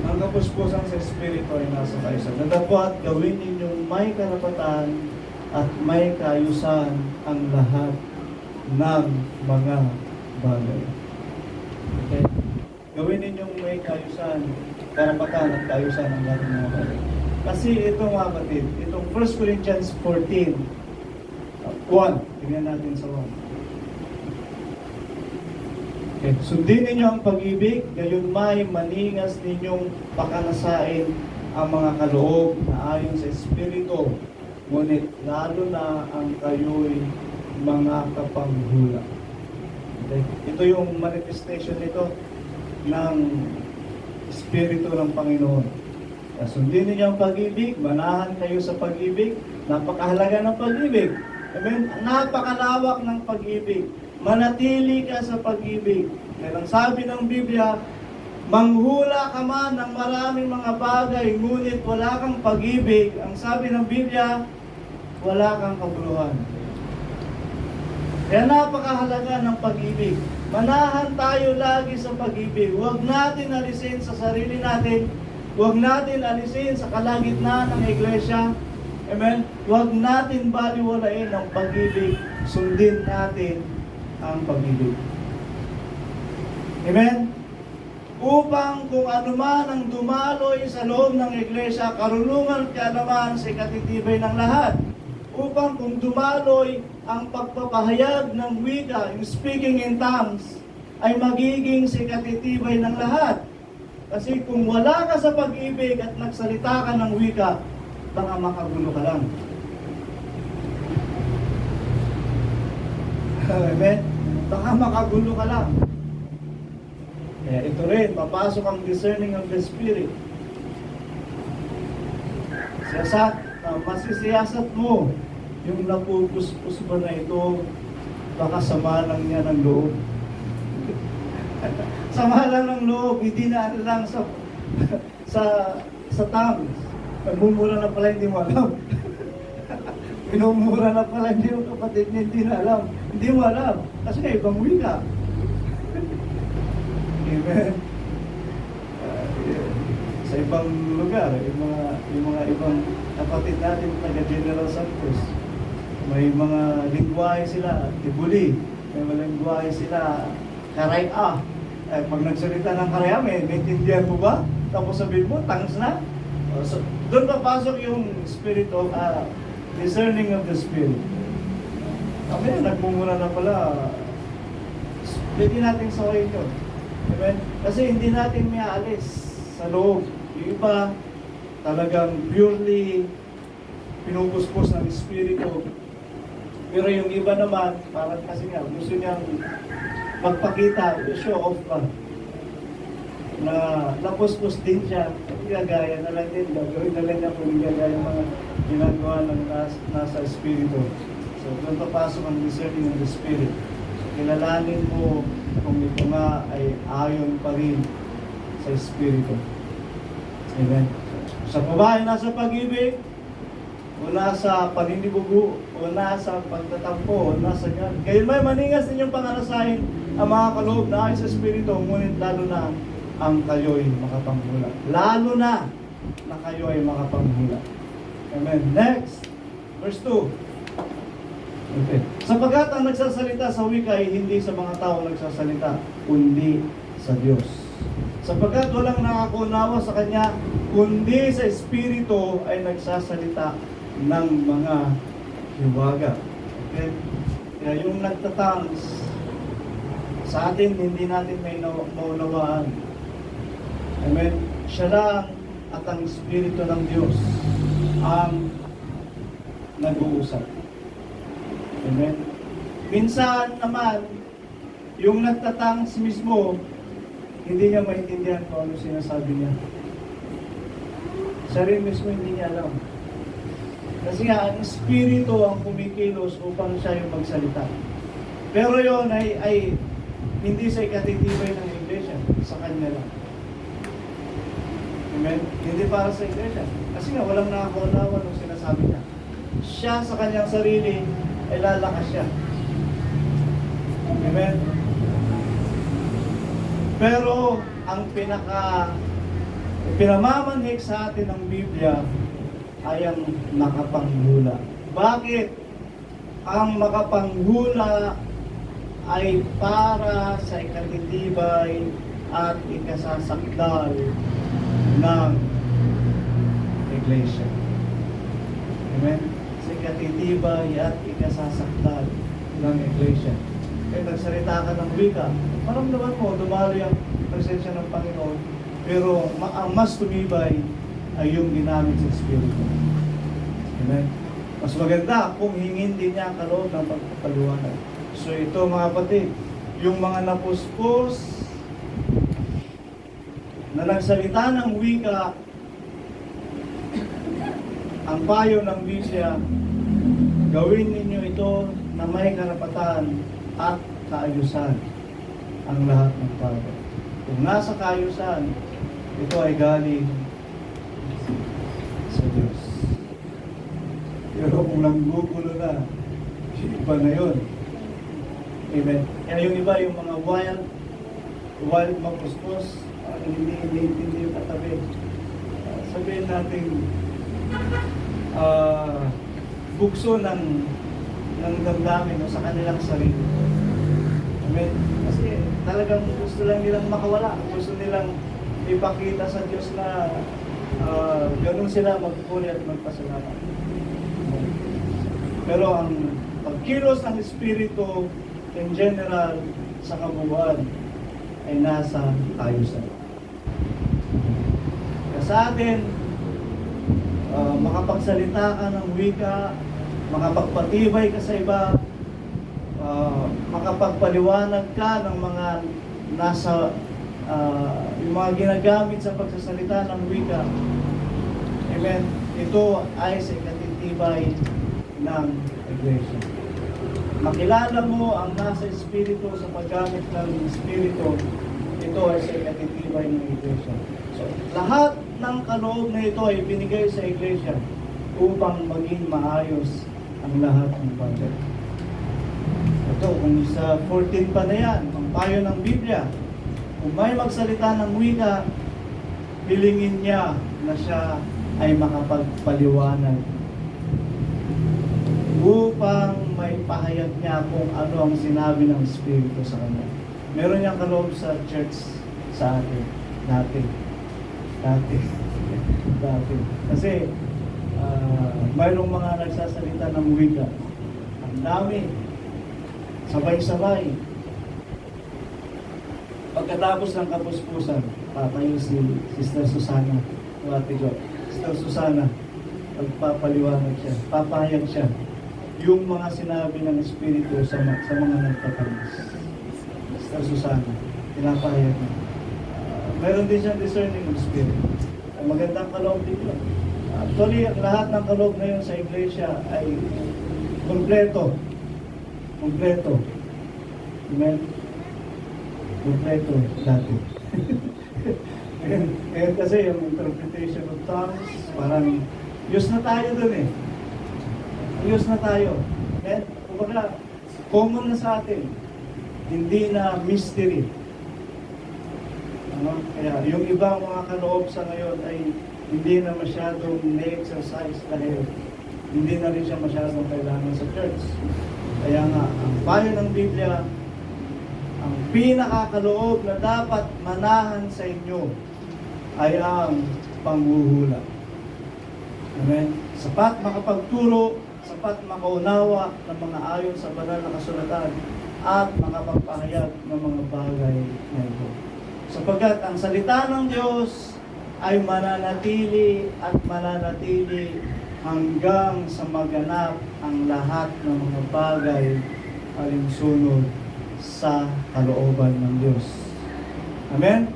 Ang kapuspusan sa espiritu ay nasa kaayusan. Na dapat gawin ninyong may karapatan at may kaayusan ang lahat ng mga bagay. Okay? Gawin ninyong may kaayusan, karapatan at kaayusan ang lahat ng mga bagay. Kasi ito mga kapatid, itong 1 Corinthians 14, 1. Tingnan natin sa 1. Okay. Sundin ninyo ang pag-ibig, gayon may maningas ninyong pakanasain ang mga kaloob na ayon sa Espiritu, ngunit lalo na ang kayo'y mga kapanghula. Okay. Ito yung manifestation nito ng Espiritu ng Panginoon. Sundin ninyo ang pag-ibig, manahan kayo sa pag-ibig, napakahalaga ng pag-ibig. Amen? Napakalawak ng pag-ibig. Manatili ka sa pag-ibig. Dahil ang sabi ng Biblia, manghula ka man ng maraming mga bagay, ngunit wala kang pag-ibig. Ang sabi ng Biblia, wala kang kabuluhan. Kaya napakahalaga ng pag-ibig. Manahan tayo lagi sa pag-ibig. Huwag natin alisin sa sarili natin. Huwag natin alisin sa kalagitnaan ng iglesia. Amen? Huwag natin baliwalain ang pag-ibig. Sundin natin ang pag-ibig. Amen? Upang kung anuman ang dumaloy sa loob ng iglesia, karunungan at kaalaman sa ikatitibay ng lahat. Upang kung dumaloy ang pagpapahayag ng wika, yung speaking in tongues, ay magiging sa ikatitibay ng lahat. Kasi kung wala ka sa pag-ibig at nagsalita ka ng wika, baka makagulo ka lang. Amen? Baka makagulo ka lang. Kaya ito rin, papasok ang discerning of the Spirit. Masisiyasat mo yung napupuspos ba na ito, baka sama lang niya ng loob. Sama lang ng loob, hindi na lang sa tongues. Nagmumura na pala, hindi mo alam. Minumura na pala, hindi mo kapatid niya, hindi na alam. Hindi mo alam. Kasi nga, ibang wika. Amen. Sa ibang lugar, yung mga ibang kapatid natin, taga General Santos, may mga lingwahe sila, tibuli. May mga lingwahe sila, karaya. Pag nagsalita ng karaya, may naintindihan mo ba? Tapos sabihin mo, tangs na. So, doon papasok yung spirit of discerning of the spirit. Kami, nagmumura na pala. Pwede natin sawayin yun. Amen? Kasi hindi natin may alis sa loob. Yung iba, talagang purely pinupuspos ng Espiritu. Pero yung iba naman, parang kasi nga, gusto niyang magpakita, show off ba? Na napuspos din siya, gagaya na lang din, gagawin na lang niya kung gagaya yung mga ginagawa ng nasa Espiritu. So, doon papasok ang discerning of the Spirit. So, kilalanin mo kung ito nga ay ayon pa rin sa Espiritu. Amen. Sa babae nasa pag-ibig, o nasa paninibugo, o nasa pagtatampo, o nasa gan. Kayo may maningas ninyong panganasahin ang mga kaloob na ayon sa Espiritu, ngunit lalo na ang kayo'y makapanghula. Lalo na kayo ay makapanghula. Amen. Next, verse 2. Okay. Sapagkat ang nagsasalita sa wika ay hindi sa mga tao nagsasalita, kundi sa Diyos. Sapagkat walang nakakunawa sa Kanya, kundi sa Espiritu ay nagsasalita ng mga hiwaga. Okay? Kaya yung nagtatangs sa atin, hindi natin may maunawaan. Amen? Siya lang at ang Espiritu ng Diyos ang nag-uusap. Amen? Minsan naman, yung nagtatangs mismo, hindi niya maintindihan kung ano sinasabi niya. Siya rin mismo hindi niya alam. Kasi nga, ang Espiritu ang kumikilos upang siya yung magsalita. Pero yon ay hindi sa ikatitibay ng Iglesia, sa Kanya lang. Amen? Hindi para sa Iglesia. Kasi nga, walang nakakaunawa nung sinasabi niya. Siya sa kanyang sarili, ay lalakas siya. Amen? Pero, ang pinamamanhik sa atin ng Biblia ay ang makapanghula. Bakit? Ang makapanghula ay para sa ikatitibay at ikasasakdal ng Iglesia. Amen? Sa ikatitibay at ikasasakdal ng Iglesia. Kaya nagsalita ka ng wika, maramdaman mo, dumaloy ang presensya ng Panginoon, pero ang mas tumibay ay yung ginamit sa Espiritu. Amen? Mas maganda kung hingin din niya ang kaloob ng pagpapaliwanag. So ito mga kapatid, yung mga napuspos na nagsalita ng wika, ang payo ng Biblia, gawin ninyo ito na may karapatan at kaayusan ang lahat ng bagay. Kung nasa kaayusan, ito ay galing sa Diyos. Pero kung nanggugulo na, iba na yun. Amen. Kaya yung iba, yung mga wild mapuspos, hindi yung katabi. Sabihin natin, bukso ng damdamin sa kanilang sarili. Amen. Kasi talagang gusto lang nilang makawala. Gusto nilang ipakita sa Diyos na ganun sila magpupuli at magpasalamat. Pero ang pagkilos ng Espiritu in general sa kabuuan ay nasa kaayusan. Kaya sa atin, makapagsalita ka ng wika, makapagpatibay ka sa iba, makapagpaliwanag ka ng mga nasa yung mga ginagamit sa pagsasalita ng wika. Amen. Ito ay sa ikatitibay ng Iglesia. Makilala mo ang nasa Espiritu sa paggamit ng Espiritu, ito ay sa ikatitibay ng Iglesia. So, lahat ng kaloob na ito ay binigay sa Iglesia upang maging maayos ang lahat ng bagay. Ito, kung sa 14 pa na yan, ang payo ng Biblia, kung may magsalita ng wika, hilingin niya na siya ay makapagpaliwanag upang may pahayag niya kung ano ang sinabi ng Espiritu sa kanya. Meron niyang kaloob sa church sa atin, dati. Kasi mayroong mga nagsasalita ng wika. Ang dami. Sabay-sabay. Pagkatapos ng kapuspusan, tatayo si Sister Susana o Ate Jo. Sister Susana, magpapaliwanag siya, papahayag siya yung mga sinabi ng Espiritu sa mga nagtatamis. Sister Susana, pinapahayag niya. Meron din siyang discerning of spirit. Magandang kaloob din yun. Actually, lahat ng kaloob ngayon sa iglesia ay kompleto. Kompleto. Amen? Kompleto dati. Ngayon kasi yung interpretation of tongues, parang use na tayo dun eh. Use na tayo. Amen? Kumbaga, common na sa atin. Hindi na mystery. Ano? Kaya yung ibang mga kaloob sa ngayon ay hindi na masyadong na-exercise dahil hindi na rin siya masyadong kailangan sa church. Kaya nga, ang payo ng Biblia, ang pinakakaloob na dapat manahan sa inyo ay ang panghuhula. Amen? Sapat makapagturo, sapat makaunawa ng mga ayon sa banal na kasulatan at makapagpahayag ng mga bagay na ito. Sapagkat ang salita ng Diyos ay mananatili at mananatili hanggang sa maganap ang lahat ng mga bagay alinsunod sa kalooban ng Diyos. Amen?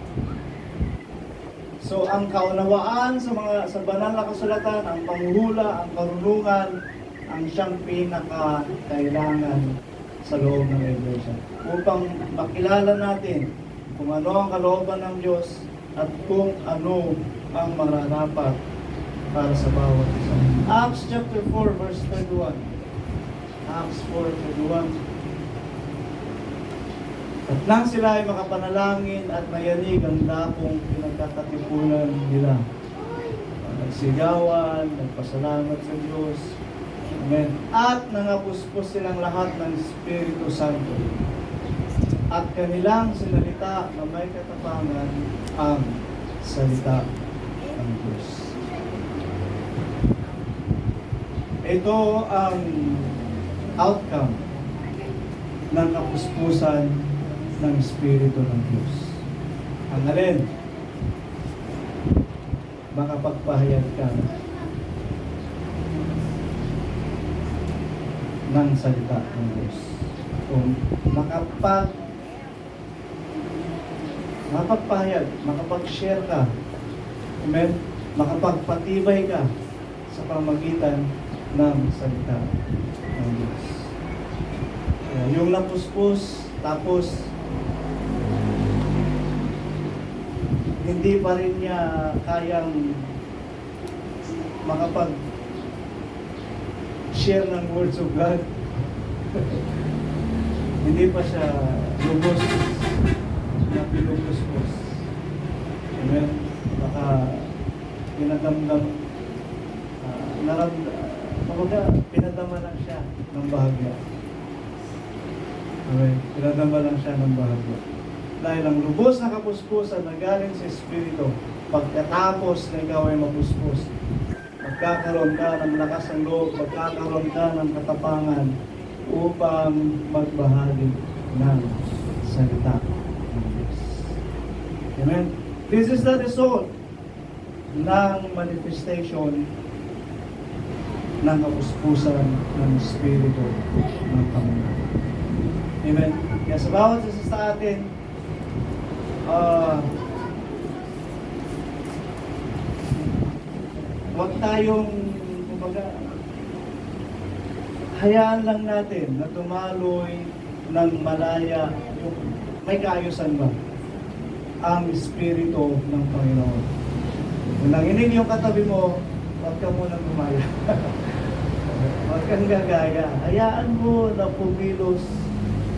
So ang kaunawaan sa banal na kasulatan, ang panghuhula, ang karunungan, ang siyang pinakakailangan sa loob ng iglesia. Upang makilala natin kung ano ang kalooban ng Diyos at kung ano ang mararapat para sa bawat isa. Acts chapter 4 verse 31. Acts 4:31. At nang sila ay makapanalangin at mayanig ang dakong pinagkakatipunan nila, nagsigawan, nagpasalamat sa Diyos. Amen. At nangapuspos silang lahat ng Espiritu Santo. At kanilang sinalita na may katapangan ang salita ng Diyos. Ito ang outcome ng kapuspusan ng Espiritu ng Diyos. Ang alin? Makapagpahayag ka ng salita ng Diyos. Kung makapagpahayag, makapag-share ka, amen, makapagpatibay ka sa pamagitan ng salita ng Diyos. Kaya yung napuspos, tapos hindi pa rin niya kayang makapag-share ng words of God. Hindi pa siya lubos na pinupuspos. Amen? Baka pinadamdam, pinadama lang siya ng bahagya. Amen? Pinadama lang siya ng bahagya. Dahil ang lubos na kapuspusan na galing sa Espiritu, pagkatapos na ikaw ay mapuspos, magkakaroon ka ng lakas ng loob, magkakaroon ka ng katapangan upang magbahagi ng salita ng Diyos. Amen? This is the result ng manifestation ng kapuspusan ng Espiritu ng Panginoon. Amen? Kaya sa bawat isa sa atin, huwag tayong, kumbaga, hayaan lang natin na tumaloy ng malaya yung may kaayusan ba ang Espiritu ng Panginoon. Kung nanginig yung katabi mo, huwag ka munang gumaya. Huwag kang gagaya. Hayaan mo na pumilos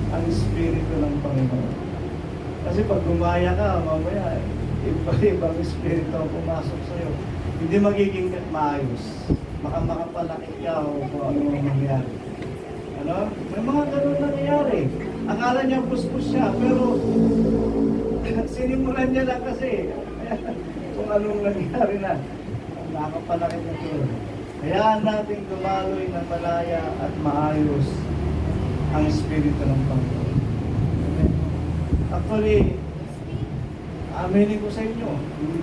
ang Espiritu ng Panginoon. Kasi pag gumaya ka, mamaya, ibang Espiritu ang pumasok sa'yo. Hindi magiging maayos. Baka makapalaki ka o kung ano ang mangyari. Ano? May mga ganun nangyayari. Akala niya puspos siya, pero sinimulan niya lang kasi kung anong nangyari na. Nakapalaki na ito. Hayaan natin dumaloy ng malaya at maayos ang Espiritu ng Panginoon. Actually, aminin ko sa inyo,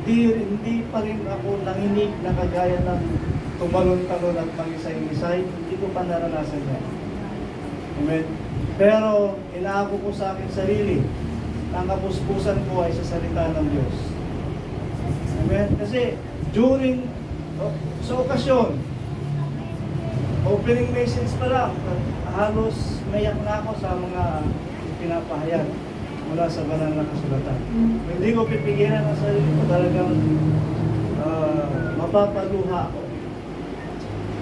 hindi pa rin ako nanginig na kagaya ng tumalon-talon at mangisay-ngisay. Hindi ko pa naranasan yan. Amen. Pero inaako ko sa akin sarili na ang kapuspusan ko ay sa salita ng Diyos. Amen. Kasi during sa okasyon, opening message pa lang, halos mayak na ako sa mga pinapahayag mula sa banal na kasulatan. Hindi ko pipigilan ang sarili ko, talagang mapapaluha ako.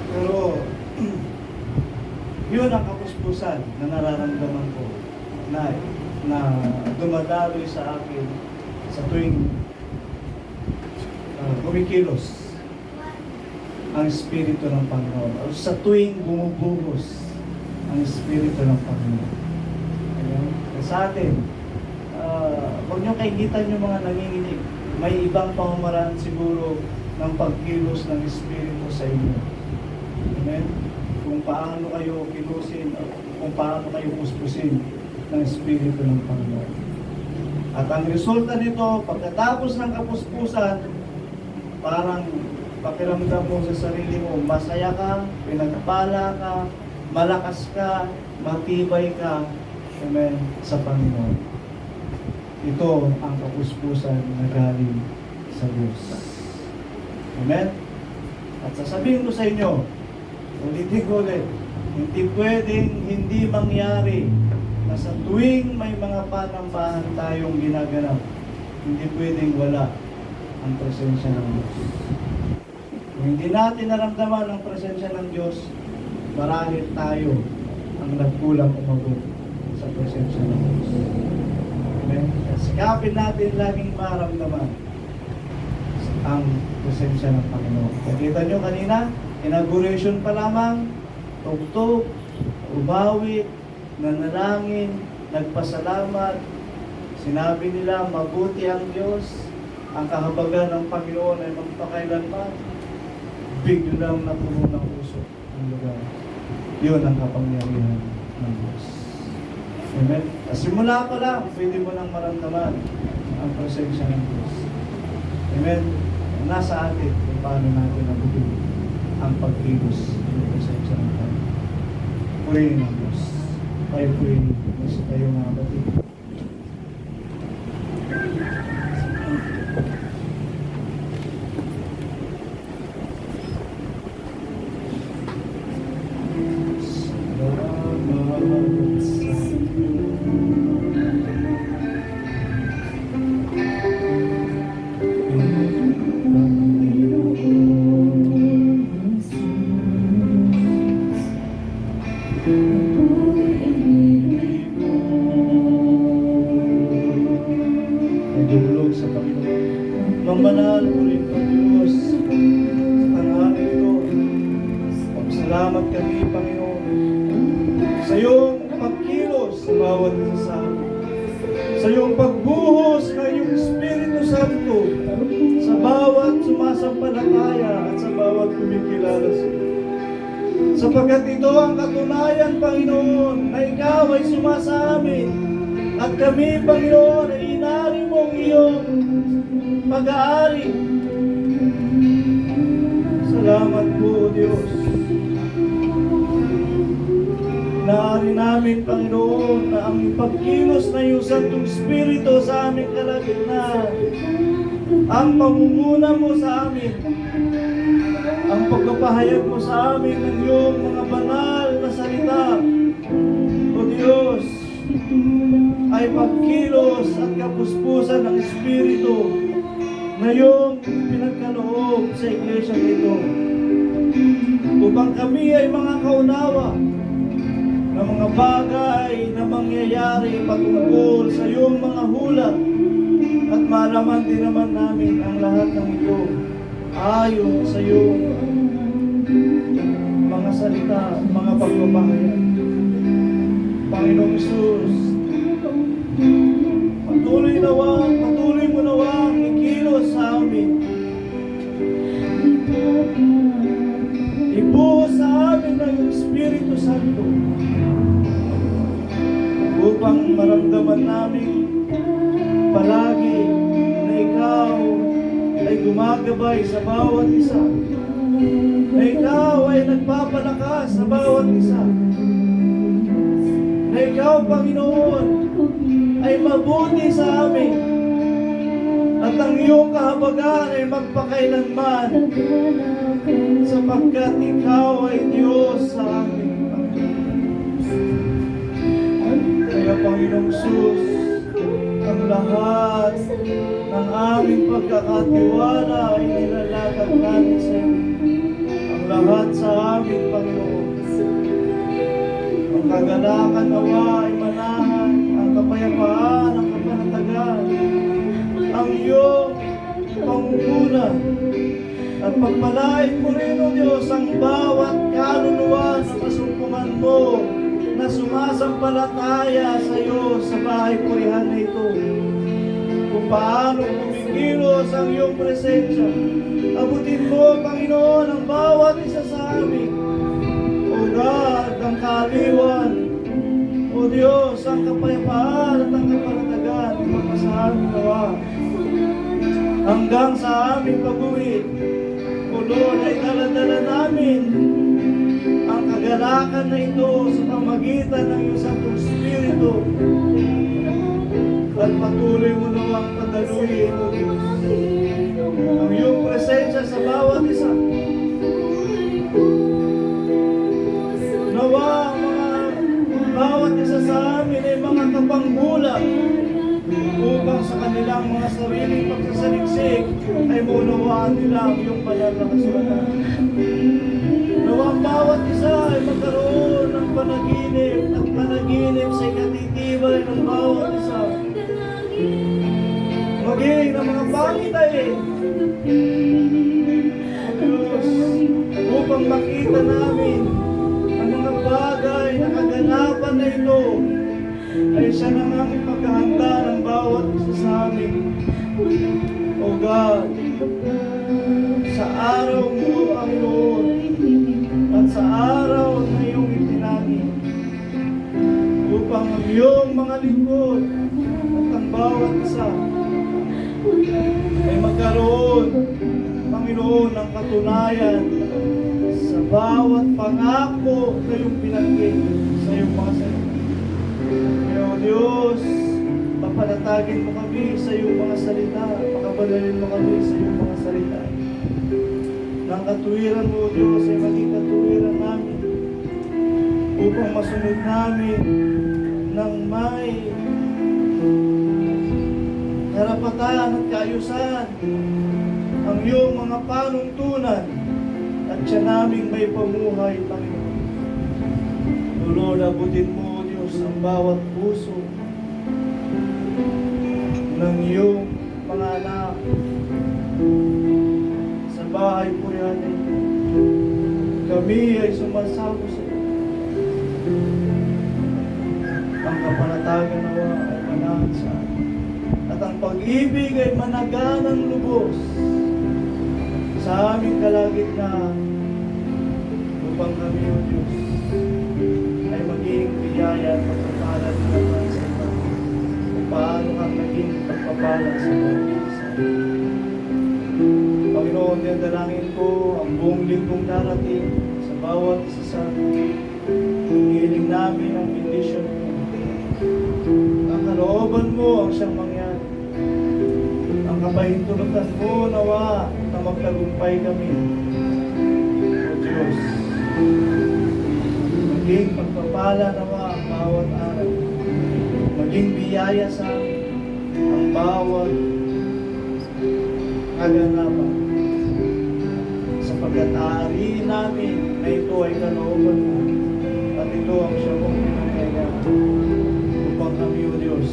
Pero yun ang kapuspusan na nararamdaman ko na dumadaloy sa akin sa tuwing kumikilos ang Espiritu ng Panginoon, o sa tuwing bumubuhos ang Espiritu ng Panginoon. Ayan. Sa atin, huwag nyo kainitan yung mga nanginginig. May ibang pamamaraan siguro ng pagkilos ng Espiritu sa inyo. Amen? Kung paano kayo kilusin, kung paano kayo puspusin ng Espiritu ng Panginoon. At ang resulta nito, pagkatapos ng kapuspusan, parang pakiramdam mo sa sarili mo, masaya ka, pinagpala ka, malakas ka, matibay ka, amen, sa Panginoon. Ito ang kapuspusan na galing sa Diyos. Amen? At sasabihin ko sa inyo, ulitin ko ulit, hindi pwedeng hindi mangyari na sa tuwing may mga panambahan tayong ginaganap, hindi pwedeng wala ang presensya ng Diyos. Kung hindi natin naramdaman ang presensya ng Diyos, marahil tayo ang nagkulang umabot sa presensya ng Diyos. Amen? Sikapin natin laging maramdaman ang presensya ng Panginoon. Nakita nyo kanina, inauguration pa lamang, tugtog, ubawit, nanalangin, nagpasalamat, sinabi nila, mabuti ang Diyos, ang kahabagan ng Panginoon ay magpakailanman, biglang napuno ng puso ang lugar. Yun ang kapangyarihan ng Diyos. Amen? Simula pa lang, pwede mo nang maramdaman ang presensya ng Diyos. Amen? Nasa atin kung paano natin nabutin ang pagkilos ng presensya ng Panginoon. Purihin ang Diyos. Tayo purihin. Kasi tayo mga batid. Nagdulog sa Panginoon. Mambanal po rin po Diyos sa tanghali ito. Salamat kami, Panginoon, sa iyong pagkilos sa bawat isa sa amin. Sa iyong pagbuhos ng iyong Espiritu Santo sa bawat sumasampalataya at sa bawat kumikilala sa iyo. Sapagkat ito ang katunayan, Panginoon, na ikaw ay sumasa amin at kami, Panginoon, ay inari mong iyong pag-aari. Salamat po, Diyos. Naari namin, Panginoon, na ang pagkilos na iyong Santong Espiritu sa aming kalagitnaan, ang pangunguna mo sa amin, ang pagpapahayag mo sa amin ng iyong mga banal na salita, o Diyos, ay pagkilos at kapuspusan ng Espiritu na iyong pinagkaloob sa iglesia nito, upang kami ay mga kaunawa ng mga bagay na mangyayari patungkol sa iyong mga hula, at malaman din naman namin ang lahat ng ito ayon sa iyong mga salita, mga pagpapahayag. Panginoong Hesus, patuloy mo nawang ikilos sa amin. Ibuhos sa amin ng Espiritu Santo upang maramdaman namin palagi na ay gumagabay sa bawat isa, na ikaw ay nagpapalakas sa bawat isa, na ikaw, Panginoon, ay mabuti sa amin, at ang iyong kahabagan ay magpakailanman, sapagkat ikaw ay Diyos sa amin. Kaya, Panginoong Sus, ang lahat ng aming pagkakatiwala ay nilalagak namin sa iyo. Ang lahat sa amin, Panginoon. Ang kagalakan nawa ay manahan, ang kapayapaan, ang kapanatagan, ang iyong pangukulan. At pagpalain mo rin, O Diyos, ang bawat kaluluwa sa kasumpungan mo na sumasampalataya sa iyo sa bahay purihan na ito. Kung paano kumikilos ang iyong presensya. Abutin mo, Panginoon, ang bawat isa sa amin. O God, ang kaaliwan. O Diyos, ang kapayapaan at ang kapanatagan. Magpasahan nawa. Hanggang sa aming pag-uwi. O Lord, ay daladala namin ang kagalakan na ito sa pamagitan ng iyong Santong Espiritu. At patuloy mo nawang padaluhin, O Diyos, ang iyong presensya sa bawat isa. Nawa ang bawat isa sa amin ay mga kapanggulang upang sa kanilang mga sariling pagsasaliksik ay maunawaan nila ang iyong banal na kasulatan. Nawa ang bawat isa ay magkaroon ng panaginip at panaginip sa ikatitibay ng bawat isa. Maging ng mga pangitain, Diyos, upang makita namin ang mga bagay na kaganapan na ito ay siya na nga ipagkahanda ng bawat isa sa amin. O God, sa araw mo, Panginoon, at sa araw na iyong itinangin, upang ang iyong mga lingkod at ang bawat isa ay magkaroon, Panginoon, ng katunayan sa bawat pangako na iyong pinanggit sa iyong mga salita. Kaya, O Diyos, papanatagin mo kami sa iyong mga salita, pakabanalin mo kami sa iyong mga salita. Nang katuwiran mo, O Diyos, ay maging katuwiran namin upang masunod namin ng may karapatan at kaayusan ang iyong mga panuntunan at siya naming may pamuhay, Panginoon. O Lord, abutin mo, O Diyos, ang bawat puso ng iyong mga anak sa bahay purihan na ito. Kami ay sumasako sa iyo. Ang kapanatagan nawa ay manahan sa amin. At ang pag-ibig ay managanang lubos sa aming kalagitnaan upang kami, O Diyos, ay maging biyaya at pagpapalad naman sa iba. Kung paano kang naging pagpapalad sa bawat isa. Panginoon, yan dalangin ko ang buong linggong darating sa bawat isa sa hiling namin ang bendisyon mo. Ang kalooban mo ang siyang mangyari. Ang kapahintulutan mo nawa na magtagumpay kami. O Diyos, maging pagpapala nawa ang bawat araw. Maging biyaya sa amin ang bawat kaganapan. Sapagkat aariin namin na ito ay kalooban mo at ito ang siyang mong pinagkayaan. Upang kami, O Diyos,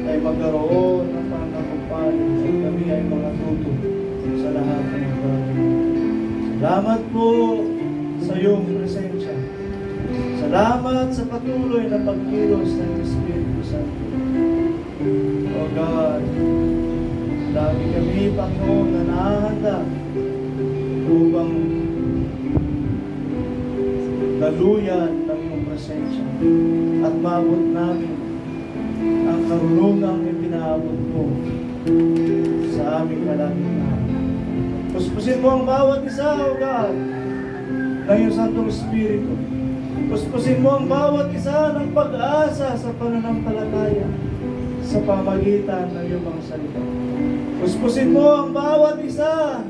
ay magkaroon ng pangkakumpal at kami ay mga tuto sa lahat ng bagay. Salamat po sa iyong presensya. Salamat sa patuloy na pagkilos ng Espiritu Santo. O God, lagi kami, Panginoon, na nahahanda upang daluyan ng iyong presensya at maabot namin ang karunungang ipinaabot mo sa aming kalagitnaan. Puspusin mo ang bawat isa, O God, ng iyong Santong Espiritu. Puspusin mo ang bawat isa ng pag-asa sa pananampalataya sa pamagitan ng iyong mga salita. Puspusin mo ang bawat isa,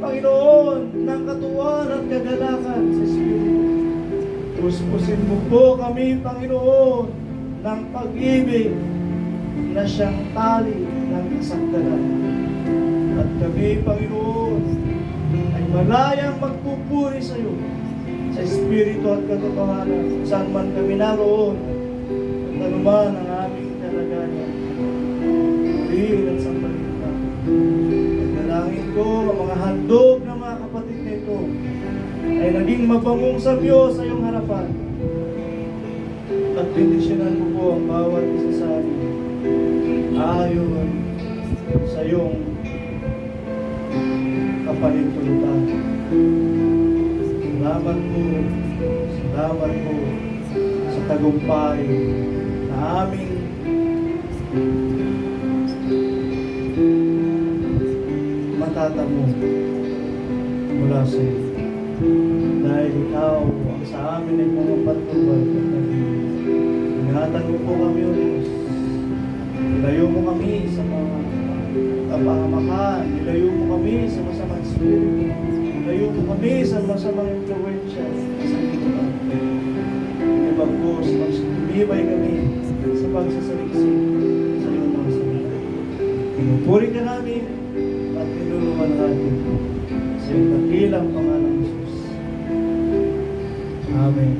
Panginoon, ng katuwaan at kagalakan sa Espiritu. Puspusin mo po kami, Panginoon, ng pag-ibig na siyang tali ng kasanggalan. At kami, Panginoon, ay malayang magpupuri sa iyo sa Espiritu at katotohanan saan man kami naroon at anuman ang aming kalagayan. Purihin at sambalin ka. At dalangin ko ang mga handog ng mga kapatid na ito ay naging mabangong sa Diyos sa iyong harapan. At bendisyonan mo po ang bawat isa sa amin ayon sa iyong kapanintulutan. Salamat po sa tagumpay na aming matatamo mula sa iyo. Dahil ikaw ang sa amin ay mga patnubay at naging ingatan mo po kami, O Diyos. Nilayo mo kami sa mga kapahamakan. Nilayo mo kami sa masamang spirito. Nilayo mo kami sa masamang influensya sa lipunan. Ibagpos, magsumibay kami sa pagsasaliksik sa iyong mga salita. Pinupuri ka namin at tinulungan natin sa iyong dakilang pangalan ng Jesus. Amen.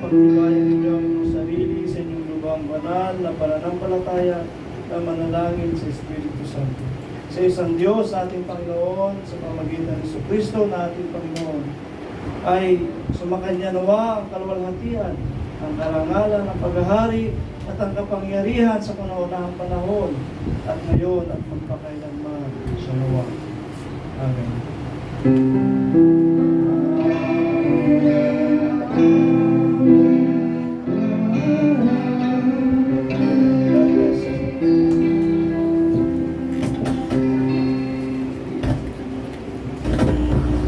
Pagtibayan ninyo ang inyong sarili sa inyong lubhang banal na pananampalataya na manalangin sa Espiritu Santo. Sa isang Diyos, ating Panginoon, sa pamagitan ng Kristo na ating Panginoon, ay sumakanya nawa ang kaluwalhatian, ang karangalan, ang paghahari, at ang kapangyarihan sa panahon panahon, at ngayon at magpakailanman siya nawa. Amen.